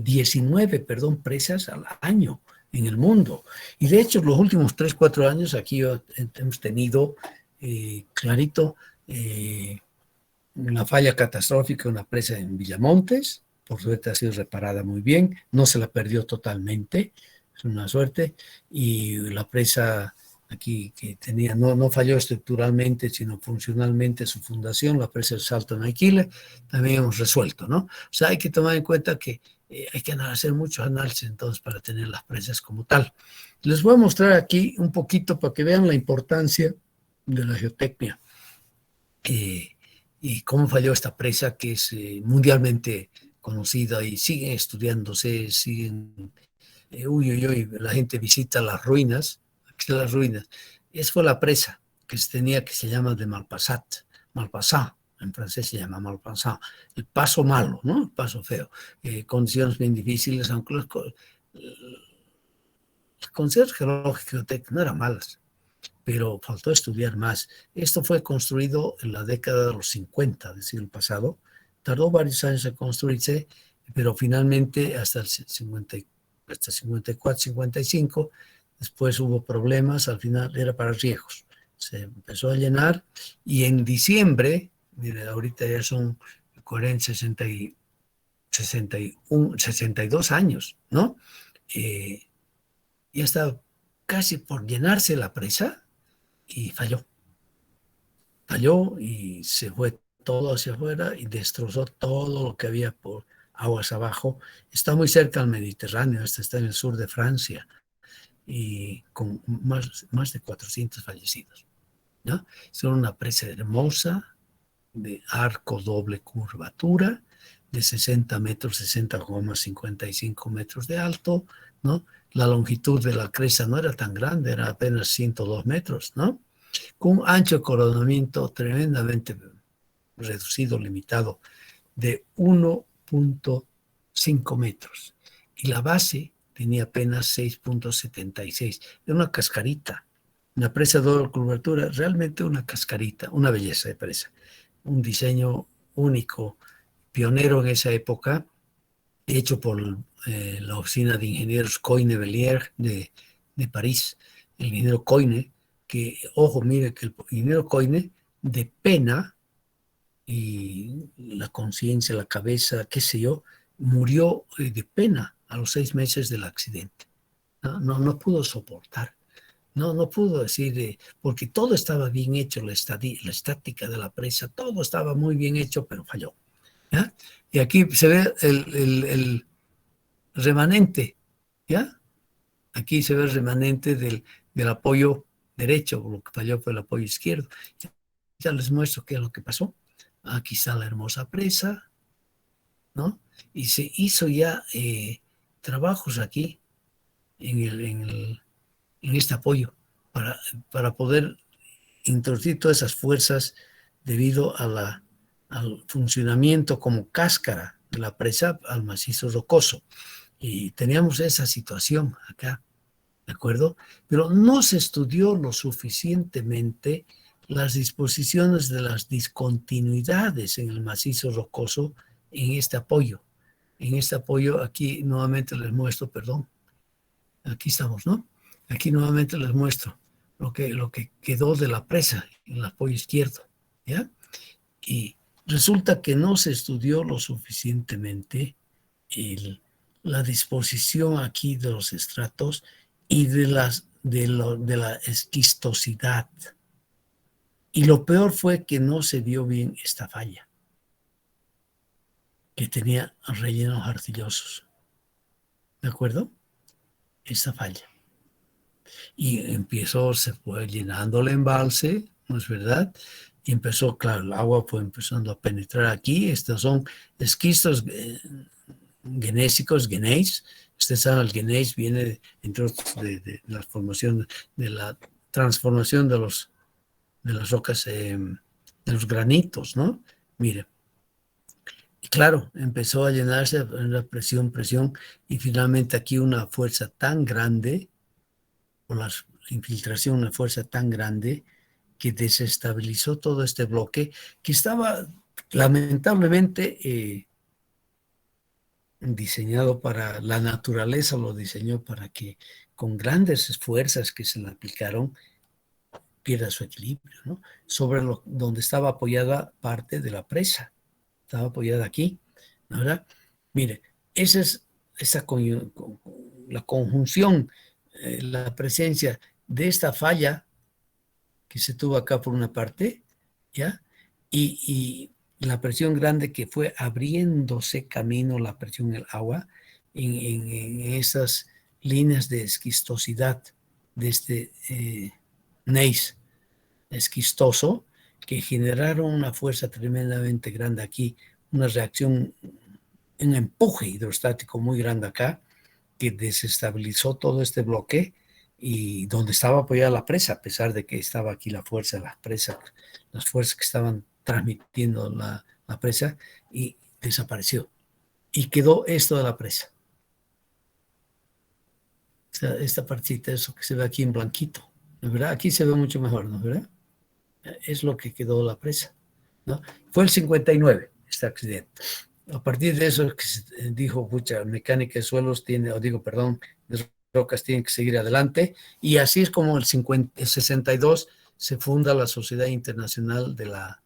19 presas al año en el mundo. Y de hecho, los últimos 3, 4 años aquí hemos tenido clarito una falla catastrófica, una presa en Villamontes. Por suerte ha sido reparada muy bien, no se la perdió totalmente, es una suerte. Y la presa aquí que tenía, no falló estructuralmente, sino funcionalmente su fundación, la presa del Salto en Aquile, también hemos resuelto, ¿no? O sea, hay que tomar en cuenta que hay que hacer mucho análisis entonces para tener las presas como tal. Les voy a mostrar aquí un poquito para que vean la importancia de la geotecnia y cómo falló esta presa que es mundialmente conocida y sigue estudiándose, siguen, la gente visita las ruinas, aquí están las ruinas. Esa fue la presa que se tenía, que se llama de Malpasat, en francés se llama Malpasat, el paso malo, ¿no? El paso feo, condiciones bien difíciles, aunque las condiciones geológicas no eran malas, pero faltó estudiar más. Esto fue construido en la década de los 50 del siglo pasado, tardó varios años en construirse, pero finalmente hasta el 54, 55, después hubo problemas, al final era para riegos. Se empezó a llenar y en diciembre, mire, ahorita ya son 40, 60 y 61, 62 años, ¿no? Ya está casi por llenarse la presa y falló. Falló y se fue todo hacia afuera y destrozó todo lo que había por aguas abajo. Está muy cerca al Mediterráneo, está en el sur de Francia y con más de 400 fallecidos, ¿no? Es una presa hermosa, de arco doble curvatura, de 60 metros, 60,55 metros de alto, ¿no? La longitud de la cresta no era tan grande, era apenas 102 metros, ¿no? Con un ancho de coronamiento tremendamente reducido, limitado, de 1,5 metros. Y la base tenía apenas 6,76. Era una cascarita, una presa de doble curvatura, realmente una cascarita, una belleza de presa. Un diseño único, pionero en esa época, hecho por la oficina de ingenieros Coyne-Bellier de París, el ingeniero Coyne, que, ojo, mire que el ingeniero Coyne, de pena y la conciencia, la cabeza, qué sé yo, murió de pena a los 6 meses del accidente. No pudo soportar. No pudo decir, porque todo estaba bien hecho, la estática de la presa, todo estaba muy bien hecho, pero falló. ¿Ya? Y aquí se ve el remanente, ¿ya? Aquí se ve el remanente del apoyo derecho, lo que falló fue el apoyo izquierdo. Ya les muestro qué es lo que pasó. Aquí está la hermosa presa, ¿no? Y se hizo ya trabajos aquí en este apoyo para poder introducir todas esas fuerzas debido al funcionamiento como cáscara de la presa al macizo rocoso. Y teníamos esa situación acá, ¿de acuerdo? Pero no se estudió lo suficientemente las disposiciones de las discontinuidades en el macizo rocoso en este apoyo. En este apoyo, aquí nuevamente les muestro, perdón, aquí estamos, ¿no? Aquí nuevamente les muestro lo que quedó de la presa en el apoyo izquierdo, ¿ya? Y resulta que no se estudió lo suficientemente la disposición aquí de los estratos y de la esquistosidad. Y lo peor fue que no se vio bien esta falla, que tenía rellenos arcillosos. ¿De acuerdo? Esta falla. Y se fue llenando el embalse, ¿no es verdad? Y empezó, claro, el agua fue empezando a penetrar aquí. Estos son esquistos genésicos, gneiss. Ustedes saben, el gneiss viene, entre otros, de la formación, de la transformación de las rocas, de los granitos, ¿no? Mire. Y claro, empezó a llenarse la presión, y finalmente aquí una fuerza tan grande, por la infiltración, una fuerza tan grande que desestabilizó todo este bloque que estaba lamentablemente diseñado para la naturaleza, lo diseñó para que con grandes fuerzas que se le aplicaron pierda su equilibrio, ¿no? Sobre donde estaba apoyada parte de la presa, estaba apoyada aquí, ¿verdad? Mire, esa es la conjunción, la presencia de esta falla que se tuvo acá por una parte, ¿ya? Y la presión grande que fue abriéndose camino, la presión del agua, en esas líneas de esquistosidad de este gneiss esquistoso, que generaron una fuerza tremendamente grande aquí, una reacción, un empuje hidrostático muy grande acá, que desestabilizó todo este bloque y donde estaba apoyada la presa, a pesar de que estaba aquí la fuerza de la presa, las fuerzas que estaban transmitiendo la presa, y desapareció. Y quedó esto de la presa. O sea, esta partita, eso que se ve aquí en blanquito, ¿no? ¿Verdad? Aquí se ve mucho mejor, ¿no? ¿Verdad? Es lo que quedó la presa, ¿no? Fue el 59, este accidente. A partir de eso que se dijo, pucha, mecánica de suelos tiene, o digo, perdón, de rocas tienen que seguir adelante, y así es como el 62 se funda la Sociedad Internacional de la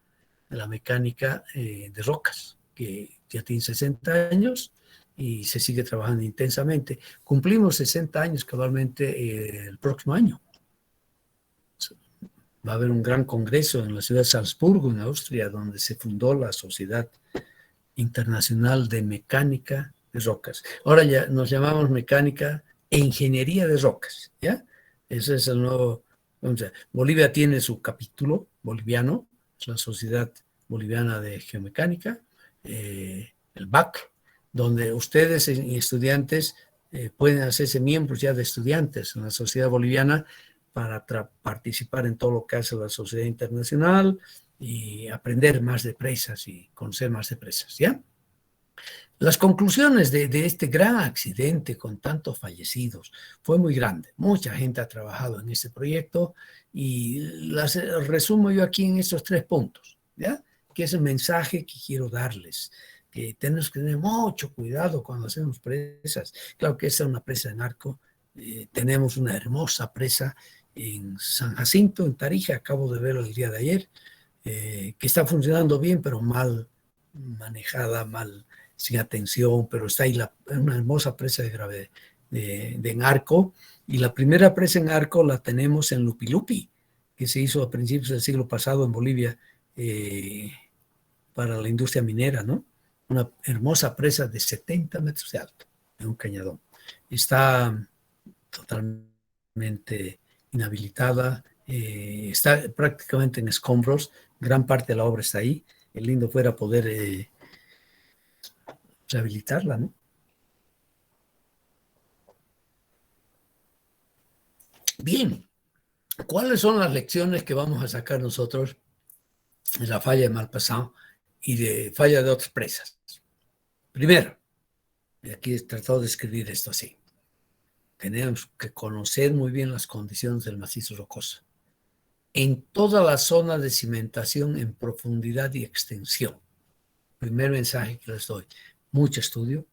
Mecánica de Rocas, que ya tiene 60 años y se sigue trabajando intensamente. Cumplimos 60 años cabalmente el próximo año. Va a haber un gran congreso en la ciudad de Salzburgo, en Austria, donde se fundó la Sociedad Internacional de Mecánica de Rocas. Ahora ya nos llamamos Mecánica e Ingeniería de Rocas, ¿ya? Ese es el nuevo... O sea, Bolivia tiene su capítulo boliviano, es la Sociedad Boliviana de Geomecánica, el BAC, donde ustedes y estudiantes pueden hacerse miembros ya de estudiantes en la Sociedad Boliviana para participar en todo lo que hace la Sociedad Internacional y aprender más de presas y conocer más de presas, ¿ya? Las conclusiones de este gran accidente con tantos fallecidos fue muy grande. Mucha gente ha trabajado en este proyecto y las resumo yo aquí en estos 3 puntos, ¿ya? Que es el mensaje que quiero darles, que tenemos que tener mucho cuidado cuando hacemos presas. Claro que esta es una presa en Arco, tenemos una hermosa presa en San Jacinto, en Tarija, acabo de verlo el día de ayer, que está funcionando bien, pero mal manejada, mal, sin atención, pero está ahí una hermosa presa de en Arco, y la primera presa en Arco la tenemos en Lupilupi, que se hizo a principios del siglo pasado en Bolivia para la industria minera, ¿no? Una hermosa presa de 70 metros de alto, en un cañadón. Está totalmente inhabilitada, está prácticamente en escombros, gran parte de la obra está ahí. El lindo fuera poder rehabilitarla, ¿no? Bien, ¿cuáles son las lecciones que vamos a sacar nosotros de la falla de Malpasán y de falla de otras presas? Primero, y aquí he tratado de escribir esto así, tenemos que conocer muy bien las condiciones del macizo rocoso en toda la zona de cimentación en profundidad y extensión. Primer mensaje que les doy, mucho estudio,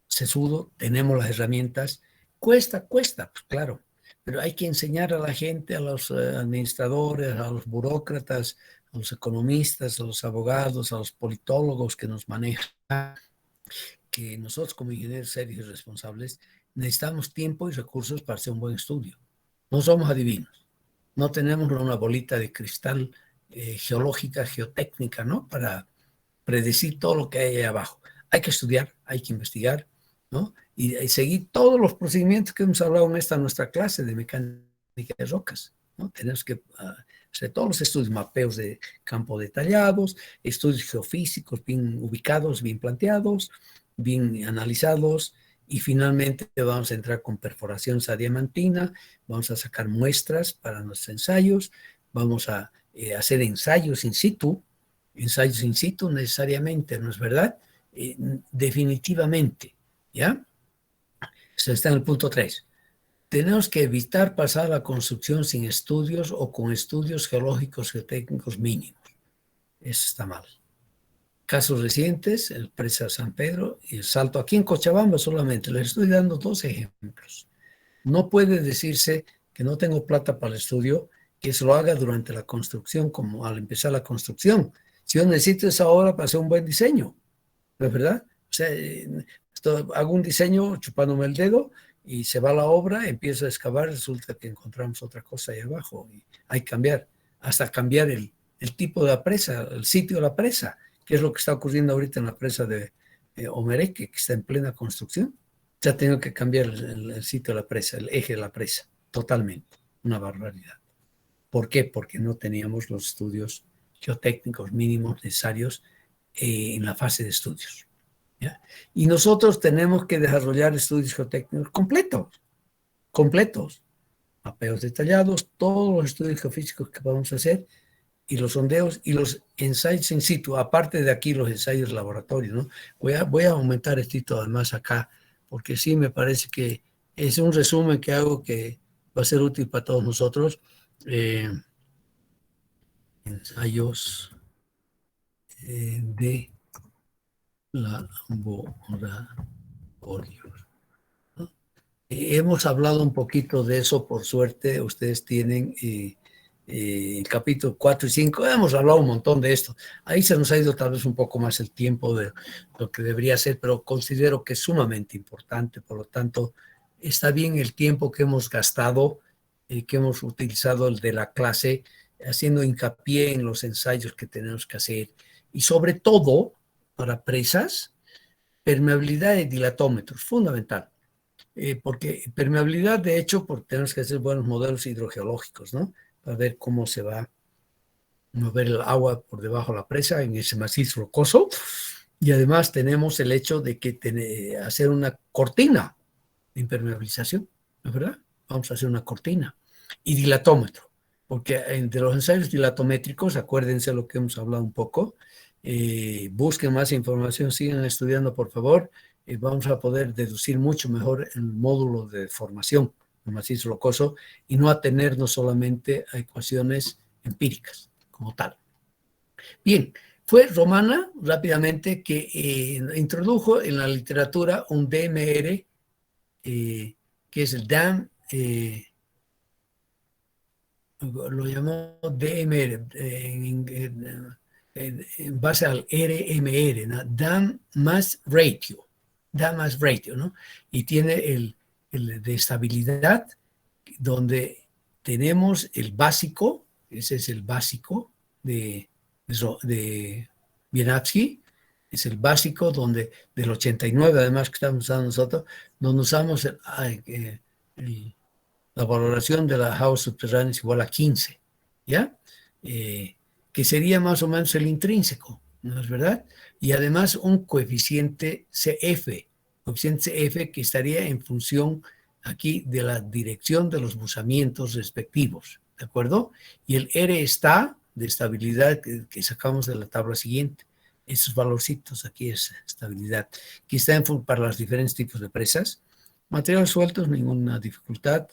sesudo, tenemos las herramientas, cuesta, pues claro, pero hay que enseñar a la gente, a los administradores, a los burócratas, a los economistas, a los abogados, a los politólogos que nos manejan, que nosotros como ingenieros serios y responsables necesitamos tiempo y recursos para hacer un buen estudio. No somos adivinos, no tenemos una bolita de cristal geológica, geotécnica, ¿no? Para predecir todo lo que hay ahí abajo. Hay que estudiar, hay que investigar, ¿no? Y seguir todos los procedimientos que hemos hablado en esta nuestra clase de mecánica de rocas, ¿no? Tenemos que hacer todos los estudios, mapeos de campo detallados, estudios geofísicos bien ubicados, bien planteados, bien analizados, y finalmente vamos a entrar con perforación diamantina, vamos a sacar muestras para nuestros ensayos, vamos a hacer ensayos in situ necesariamente, ¿no es verdad? Definitivamente, ¿ya? Eso está en el punto 3. Tenemos que evitar pasar a la construcción sin estudios o con estudios geológicos, geotécnicos mínimos. Eso está mal. casos recientes, el Presa San Pedro y el Salto aquí en Cochabamba solamente. Les estoy dando 2 ejemplos. No puede decirse que no tengo plata para el estudio, que se lo haga durante la construcción, como al empezar la construcción. Si yo necesito esa obra para hacer un buen diseño, ¿no es verdad? O sea, hago un diseño chupándome el dedo y se va la obra, empiezo a excavar, resulta que encontramos otra cosa ahí abajo y hay que cambiar, hasta cambiar el tipo de la presa, el sitio de la presa, que es lo que está ocurriendo ahorita en la presa de Omereque, que está en plena construcción. Ya tengo que cambiar el sitio de la presa, el eje de la presa, totalmente. Una barbaridad. ¿Por qué? Porque no teníamos los estudios geotécnicos mínimos necesarios en la fase de estudios. ¿Ya? Y nosotros tenemos que desarrollar estudios geotécnicos completos, mapeos detallados, todos los estudios geofísicos que vamos a hacer, y los sondeos y los ensayos in situ, aparte de aquí los ensayos de laboratorio, ¿no? Voy a aumentar esto además acá, porque sí me parece que es un resumen que hago que va a ser útil para todos nosotros. Ensayos de laboratorio. ¿No? Hemos hablado un poquito de eso, por suerte, ustedes tienen el capítulo 4 y 5, hemos hablado un montón de esto. Ahí se nos ha ido tal vez un poco más el tiempo de lo que debería ser, pero considero que es sumamente importante, por lo tanto, está bien el tiempo que hemos gastado, que hemos utilizado el de la clase, haciendo hincapié en los ensayos que tenemos que hacer, y sobre todo, para presas, permeabilidad de dilatómetros, fundamental. Porque permeabilidad, de hecho, porque tenemos que hacer buenos modelos hidrogeológicos, ¿no? Para ver cómo se va a mover el agua por debajo de la presa en ese macizo rocoso. Y además tenemos el hecho de que hacer una cortina de impermeabilización, ¿no es verdad? Vamos a hacer una cortina. Y dilatómetro, porque de los ensayos dilatométricos, acuérdense lo que hemos hablado un poco, busquen más información, sigan estudiando, por favor. Vamos a poder deducir mucho mejor el módulo de formación del macizo rocoso y no atenernos solamente a ecuaciones empíricas como tal. Bien, fue Romana rápidamente que introdujo en la literatura un DMR, que es el DAM, lo llamó DMR en base al RMR, ¿no? DAM más ratio, ¿no? Y tiene el de estabilidad, donde tenemos el básico, ese es el básico de Wieniawski, es el básico donde del 89 además que estamos usando nosotros, donde usamos la valoración de la aguas subterráneas igual a 15, ¿ya? Que sería más o menos el intrínseco, ¿no es verdad? Y además un coeficiente CF que estaría en función aquí de la dirección de los buzamientos respectivos, ¿de acuerdo? Y el R está de estabilidad que sacamos de la tabla siguiente. Esos valorcitos aquí es estabilidad, que está para los diferentes tipos de presas. Materiales sueltos, ninguna dificultad,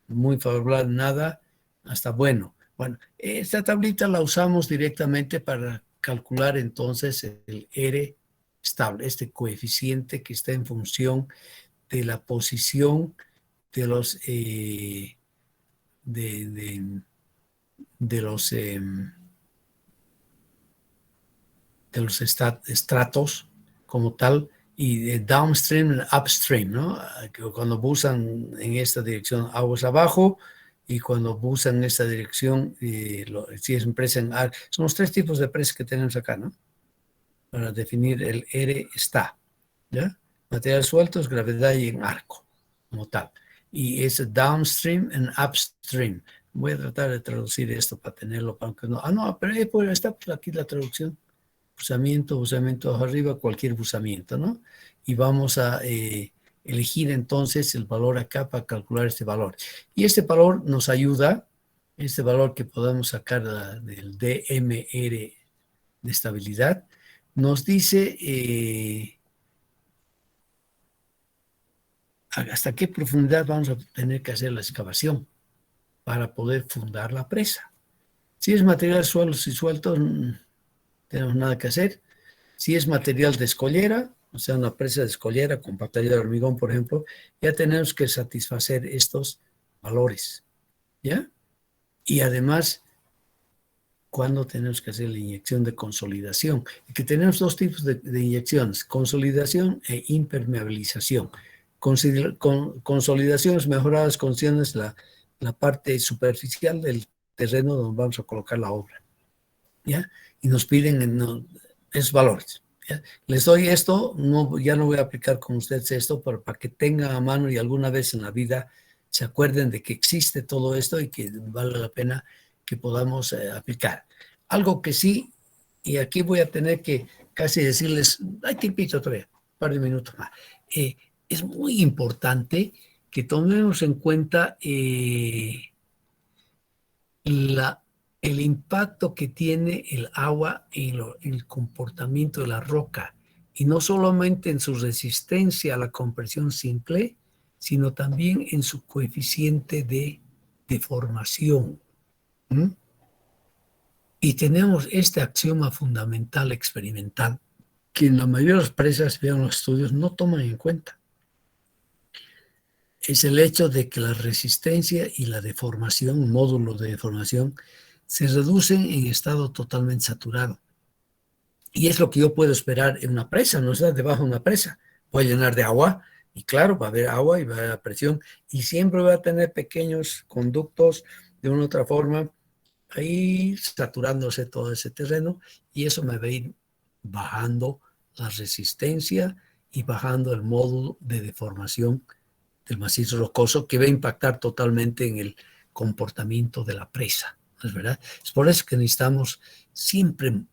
muy favorable, nada, hasta bueno. Bueno, esta tablita la usamos directamente para calcular entonces el R estable, este coeficiente que está en función de la posición de los estratos como tal, y de downstream y upstream, ¿no? Cuando busan en esta dirección aguas abajo y cuando busan en esta dirección, si es presa en ar, son los 3 tipos de presas que tenemos acá, ¿no? Para definir el R está, ¿ya? Materiales sueltos, gravedad y en arco, como tal. Y es downstream and upstream. Voy a tratar de traducir esto para tenerlo, aunque no. No, pero pues, está aquí la traducción. Buzamiento arriba, cualquier buzamiento, ¿no? Y vamos a elegir entonces el valor acá para calcular este valor. Y este valor nos ayuda, este valor que podemos sacar del DMR de estabilidad, nos dice hasta qué profundidad vamos a tener que hacer la excavación para poder fundar la presa. Si es material suelos y sueltos, no tenemos nada que hacer. Si es material de escollera, o sea, una presa de escollera, compactadora de hormigón, por ejemplo, ya tenemos que satisfacer estos valores, ¿ya? Y además, cuando tenemos que hacer la inyección de consolidación, que tenemos dos tipos de inyecciones, consolidación e impermeabilización. Consolidación es mejorar las condiciones, la parte superficial del terreno donde vamos a colocar la obra, ¿ya? Y nos piden esos valores, ¿ya? Les doy esto, ya no voy a aplicar con ustedes esto, pero para que tengan a mano y alguna vez en la vida se acuerden de que existe todo esto y que vale la pena que podamos aplicar. Algo que sí, y aquí voy a tener que casi decirles, hay tiempito todavía, un par de minutos más. Es muy importante que tomemos en cuenta el impacto que tiene el agua en el comportamiento de la roca, y no solamente en su resistencia a la compresión simple, sino también en su coeficiente de deformación. ¿Mm? Y tenemos este axioma fundamental experimental que en la mayoría de las presas, vean los estudios, no toman en cuenta. Es el hecho de que la resistencia y la deformación, módulo de deformación, se reducen en estado totalmente saturado. Y es lo que yo puedo esperar en una presa, no está debajo de una presa. Voy a llenar de agua y claro, va a haber agua y va a haber presión y siempre va a tener pequeños conductos de una u otra forma ahí saturándose todo ese terreno, y eso me va a ir bajando la resistencia y bajando el módulo de deformación del macizo rocoso, que va a impactar totalmente en el comportamiento de la presa, ¿no es verdad? Es por eso que necesitamos siempre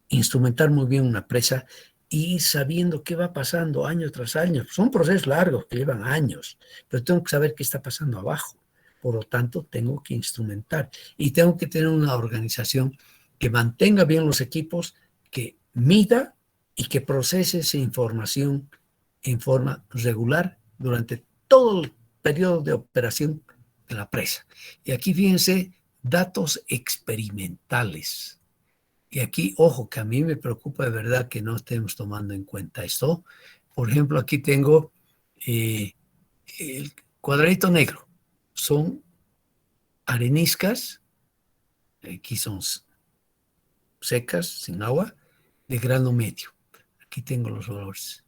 instrumentar muy bien una presa y ir sabiendo qué va pasando año tras año. Son procesos largos que llevan años, pero tengo que saber qué está pasando abajo. Por lo tanto, tengo que instrumentar y tengo que tener una organización que mantenga bien los equipos, que mida y que procese esa información en forma regular durante todo el periodo de operación de la presa. Y aquí fíjense, datos experimentales. Y aquí, ojo, que a mí me preocupa de verdad que no estemos tomando en cuenta esto. Por ejemplo, aquí tengo el cuadradito negro. Son areniscas, aquí son secas, sin agua, de grano medio. Aquí tengo los valores.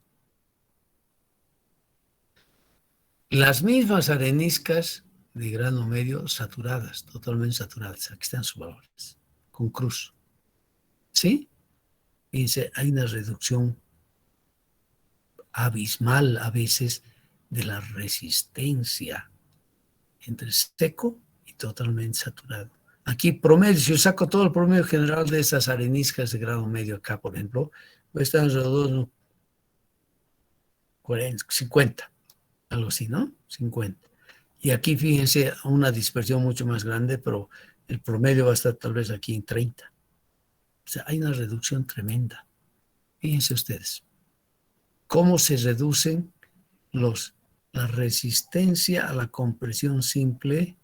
Las mismas areniscas de grano medio saturadas, totalmente saturadas. Aquí están sus valores, con cruz. ¿Sí? Fíjense, hay una reducción abismal a veces de la resistencia entre seco y totalmente saturado. Aquí promedio, si yo saco todo el promedio general de esas areniscas de grado medio acá, por ejemplo, pues están alrededor de 40, 50, algo así, ¿no? 50. Y aquí fíjense una dispersión mucho más grande, pero el promedio va a estar tal vez aquí en 30. O sea, hay una reducción tremenda. Fíjense ustedes cómo se reducen la resistencia a la compresión simple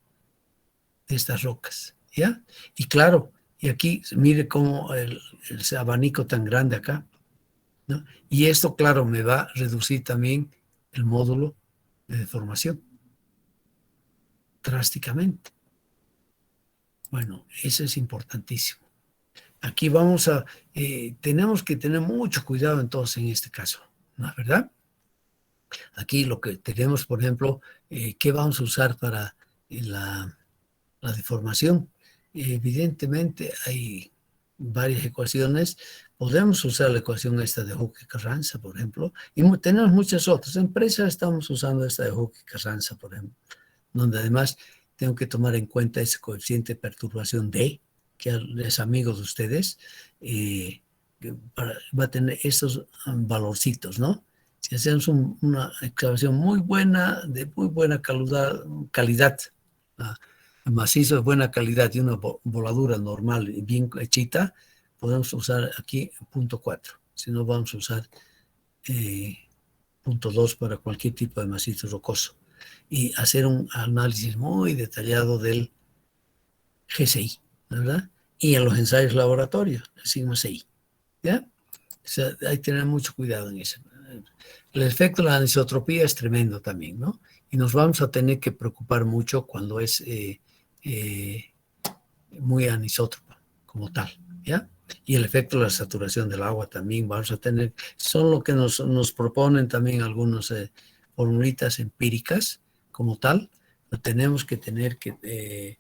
de estas rocas, ¿ya? Y claro, y aquí mire cómo el abanico tan grande acá, ¿no? Y esto, claro, me va a reducir también el módulo de deformación drásticamente. Bueno, eso es importantísimo. Aquí tenemos que tener mucho cuidado entonces en este caso, ¿no es verdad? Aquí lo que tenemos, por ejemplo, ¿qué vamos a usar para la deformación? Evidentemente hay varias ecuaciones. Podemos usar la ecuación esta de Hooke-Carranza, por ejemplo, y tenemos muchas otras. Empresas estamos usando esta de Hooke-Carranza, por ejemplo, donde además tengo que tomar en cuenta ese coeficiente de perturbación D, que es amigo de ustedes, va a tener estos valorcitos, ¿no? Si hacemos una excavación muy buena, de muy buena calidad, macizo de buena calidad y una voladura normal y bien hechita, podemos usar aquí punto 4. Si no, vamos a usar punto 2 para cualquier tipo de macizo rocoso. Y hacer un análisis muy detallado del GCI, ¿verdad? Y en los ensayos laboratorios, el sigma CI, ¿ya? sea, hay que tener mucho cuidado en eso. El efecto de la anisotropía es tremendo también, ¿no? Y nos vamos a tener que preocupar mucho cuando es muy anisótropo como tal, ¿ya? Y el efecto de la saturación del agua también vamos a tener, son lo que nos proponen también algunas formulitas empíricas como tal, pero tenemos que tener que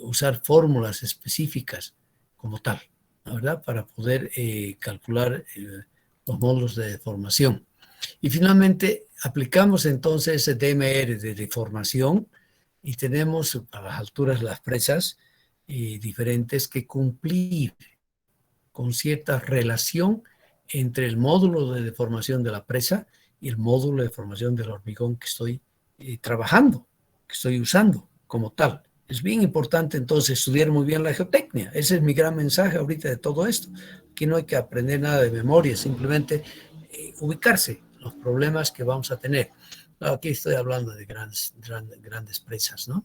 usar fórmulas específicas como tal, ¿verdad? Para poder calcular los módulos de deformación. Y finalmente aplicamos entonces el DMR de deformación y tenemos a las alturas de las presas diferentes que cumplir con cierta relación entre el módulo de deformación de la presa y el módulo de deformación del hormigón que estoy trabajando, que estoy usando como tal. Es bien importante entonces estudiar muy bien la geotecnia. Ese es mi gran mensaje ahorita de todo esto. Aquí no hay que aprender nada de memoria, simplemente ubicarse los problemas que vamos a tener. Aquí estoy hablando de grandes presas, ¿no?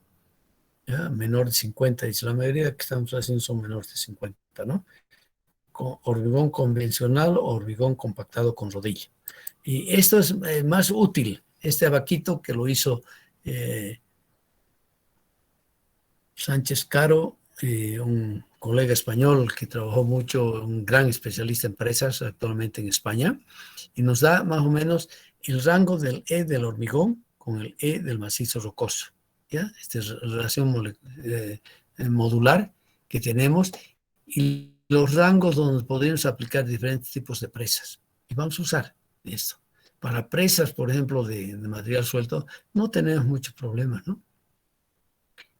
¿Ya? Menor de 50, dice la mayoría que estamos haciendo son menores de 50, ¿no? Con hormigón convencional o hormigón compactado con rodilla. Y esto es más útil, este abaquito que lo hizo Sánchez Caro, un colega español que trabajó mucho, un gran especialista en presas actualmente en España, y nos da más o menos el rango del E del hormigón con el E del macizo rocoso, ¿ya? Esta es la relación modular que tenemos y los rangos donde podemos aplicar diferentes tipos de presas. Y vamos a usar esto. Para presas, por ejemplo, de material suelto, no tenemos mucho problema, ¿no?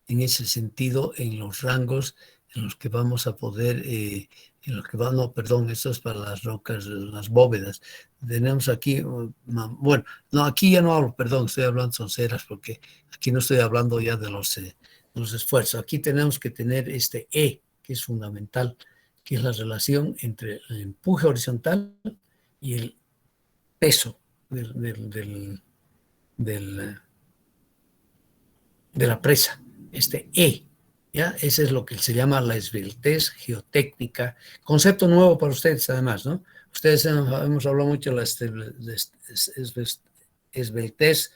En ese sentido, en los rangos en los que vamos a poder, en los que no, perdón, esto es para las rocas, las bóvedas. Tenemos aquí, bueno, no, aquí ya no hablo, perdón, estoy hablando sonceras, porque aquí no estoy hablando ya de los esfuerzos. Aquí tenemos que tener este E, que es fundamental, que es la relación entre el empuje horizontal y el peso de la presa, este E, ¿ya? Ese es lo que se llama la esbeltez geotécnica, concepto nuevo para ustedes además, ¿no? Ustedes hemos hablado mucho de la esbeltez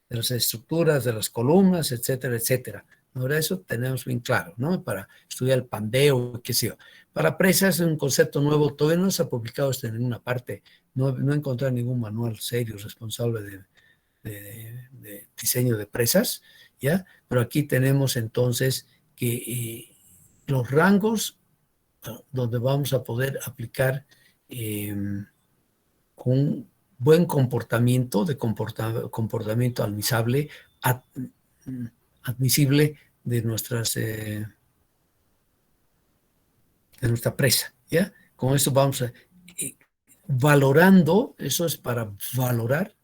de las estructuras, de las columnas, etcétera, etcétera. Ahora eso tenemos bien claro, ¿no? Para estudiar el pandeo, qué sé yo. Para presas es un concepto nuevo, todavía no se ha publicado esto en ninguna parte, no he encontrado ningún manual serio responsable de diseño de presas, ¿ya? Pero aquí tenemos entonces que los rangos donde vamos a poder aplicar con un buen comportamiento, comportamiento admisible de nuestra presa, ¿ya? Con esto vamos a valorando, eso es para valorar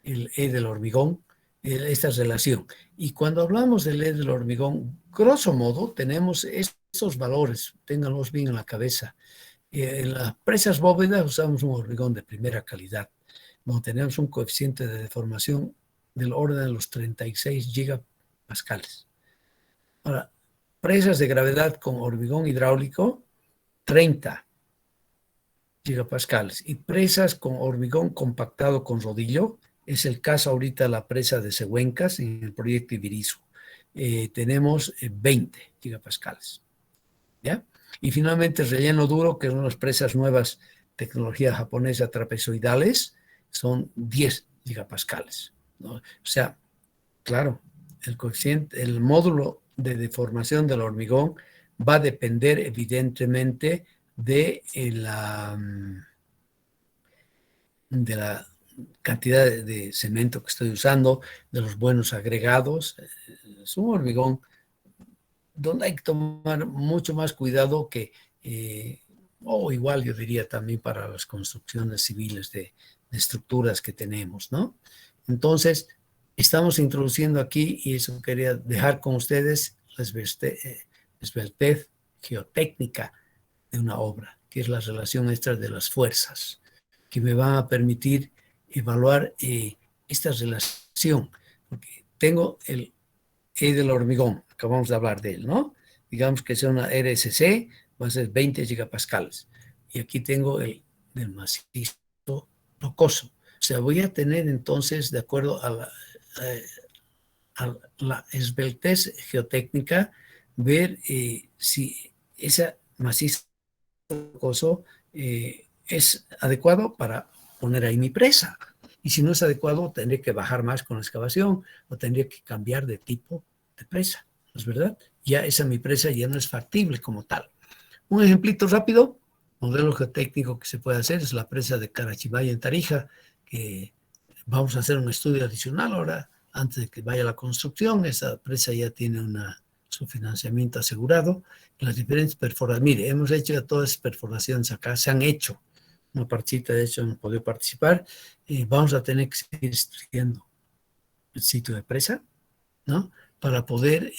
el E del hormigón, esta relación. Y cuando hablamos del E del hormigón, grosso modo, tenemos estos valores, ténganlos bien en la cabeza. En las presas bóvedas usamos un hormigón de primera calidad, donde tenemos un coeficiente de deformación del orden de los 36 gigapascales. Ahora, presas de gravedad con hormigón hidráulico, 30 gigapascales. Y presas con hormigón compactado con rodillo, es el caso ahorita de la presa de Sehuencas en el proyecto Ibirizu. Tenemos 20 gigapascales. ¿Ya? Y finalmente relleno duro, que son las presas nuevas, tecnología japonesa trapezoidales, son 10 gigapascales, ¿no? O sea, claro, el coeficiente, el módulo de deformación del hormigón va a depender evidentemente de la cantidad de cemento que estoy usando, de los buenos agregados. Es un hormigón donde hay que tomar mucho más cuidado que, o igual yo diría también para las construcciones civiles de estructuras que tenemos, ¿no? Entonces, estamos introduciendo aquí, y eso quería dejar con ustedes, la esbeltez geotécnica de una obra, que es la relación extra de las fuerzas, que me va a permitir evaluar esta relación, porque tengo el E del hormigón, acabamos de hablar de él, ¿no? Digamos que sea una RSC, va a ser 20 gigapascales. Y aquí tengo el del macizo rocoso. O sea, voy a tener entonces, de acuerdo a la esbeltez geotécnica, ver si ese macizo rocoso es adecuado para poner ahí mi presa. Y si no es adecuado, tendré que bajar más con la excavación o tendría que cambiar de tipo de presa, ¿no es verdad? Ya esa mi presa ya no es factible como tal. Un ejemplito rápido, modelo geotécnico que se puede hacer es la presa de Carachibaya en Tarija, que vamos a hacer un estudio adicional ahora, antes de que vaya la construcción. Esa presa ya tiene su financiamiento asegurado. Las diferentes perforaciones, mire, hemos hecho ya todas las perforaciones acá, se han hecho. Una partita, de hecho, no podido participar. Vamos a tener que seguir estudiando el sitio de presa, ¿no? Para poder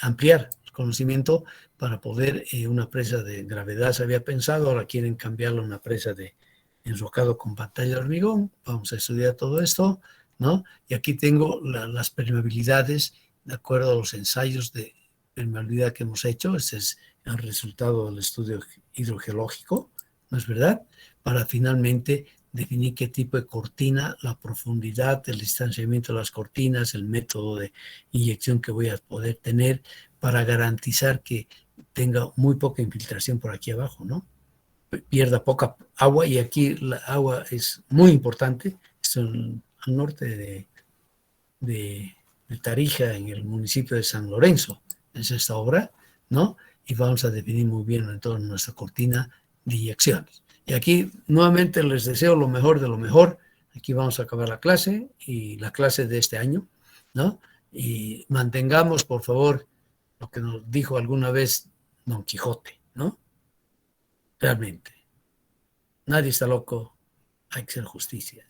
ampliar el conocimiento, para poder una presa de gravedad se había pensado, ahora quieren cambiarlo a una presa de enrocado con pantalla de hormigón. Vamos a estudiar todo esto, ¿no? Y aquí tengo las permeabilidades de acuerdo a los ensayos de permeabilidad que hemos hecho. Ese es el resultado del estudio hidrogeológico, ¿no es verdad? Para finalmente definir qué tipo de cortina, la profundidad, el distanciamiento de las cortinas, el método de inyección que voy a poder tener para garantizar que tenga muy poca infiltración por aquí abajo, ¿no? Pierda poca agua, y aquí la agua es muy importante. Esto al norte de Tarija, en el municipio de San Lorenzo, es esta obra, ¿no? Y vamos a definir muy bien en toda nuestra cortina de inyecciones. Y aquí nuevamente les deseo lo mejor de lo mejor. Aquí vamos a acabar la clase, y la clase de este año, ¿no? Y mantengamos, por favor, lo que nos dijo alguna vez Don Quijote, ¿no? Realmente, nadie está loco, hay que hacer justicia.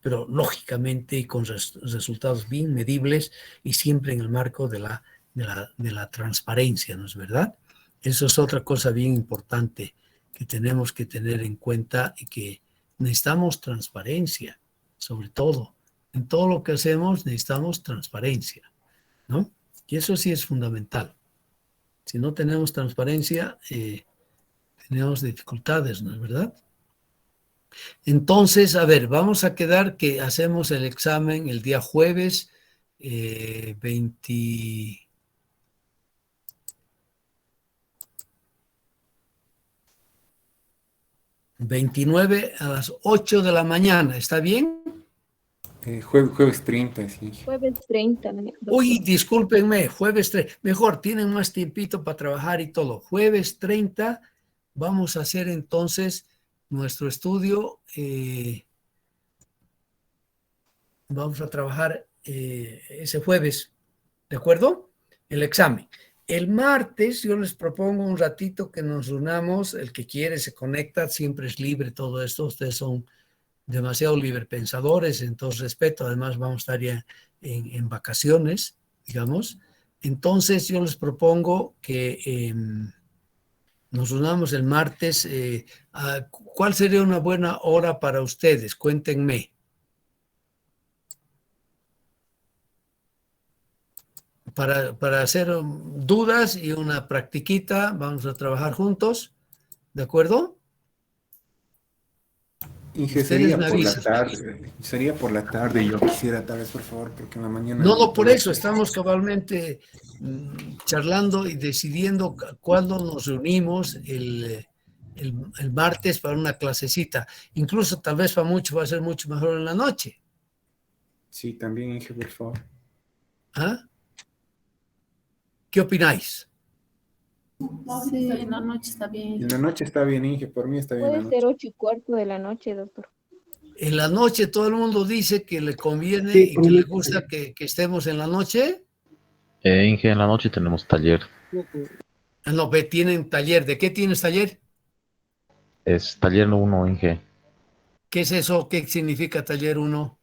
Pero lógicamente y con resultados bien medibles, y siempre en el marco de la transparencia, ¿no es verdad? Eso es otra cosa bien importante que tenemos que tener en cuenta, y que necesitamos transparencia, sobre todo. En todo lo que hacemos necesitamos transparencia, ¿no? Y eso sí es fundamental. Si no tenemos transparencia, tenemos dificultades, ¿no es verdad? Entonces, a ver, vamos a quedar que hacemos el examen el día jueves 29 a las 8 de la mañana. ¿Está bien? Jueves 30, sí. Jueves 30. Uy, discúlpenme, jueves 30. Mejor, tienen más tiempito para trabajar y todo. Jueves 30 vamos a hacer entonces nuestro estudio. Vamos a trabajar ese jueves, ¿de acuerdo? El examen. El martes yo les propongo un ratito que nos unamos. El que quiere se conecta, siempre es libre todo esto. Ustedes son demasiado librepensadores, en todo respeto. Además vamos a estar ya en vacaciones, digamos. Entonces yo les propongo que nos unamos el martes. ¿Cuál sería una buena hora para ustedes? Cuéntenme. Para hacer dudas y una practiquita, vamos a trabajar juntos, ¿de acuerdo? Inge, sería por la tarde, yo quisiera tal vez, por favor, porque en la mañana... No, por eso estamos cabalmente charlando y decidiendo cuándo nos reunimos el martes para una clasecita. Incluso tal vez para mucho va a ser mucho mejor en la noche. Sí, también, Inge, por favor. ¿Ah? ¿Qué opináis? Sí, en la noche está bien. En la noche está bien, Inge, por mí está bien. Puede ser 8:15 de la noche, doctor. En la noche todo el mundo dice que le conviene Sí, y que le gusta que estemos en la noche. Inge, en la noche tenemos taller. No, tienen taller. ¿De qué tienes taller? Es taller 1, Inge. ¿Qué es eso? ¿Qué significa taller 1?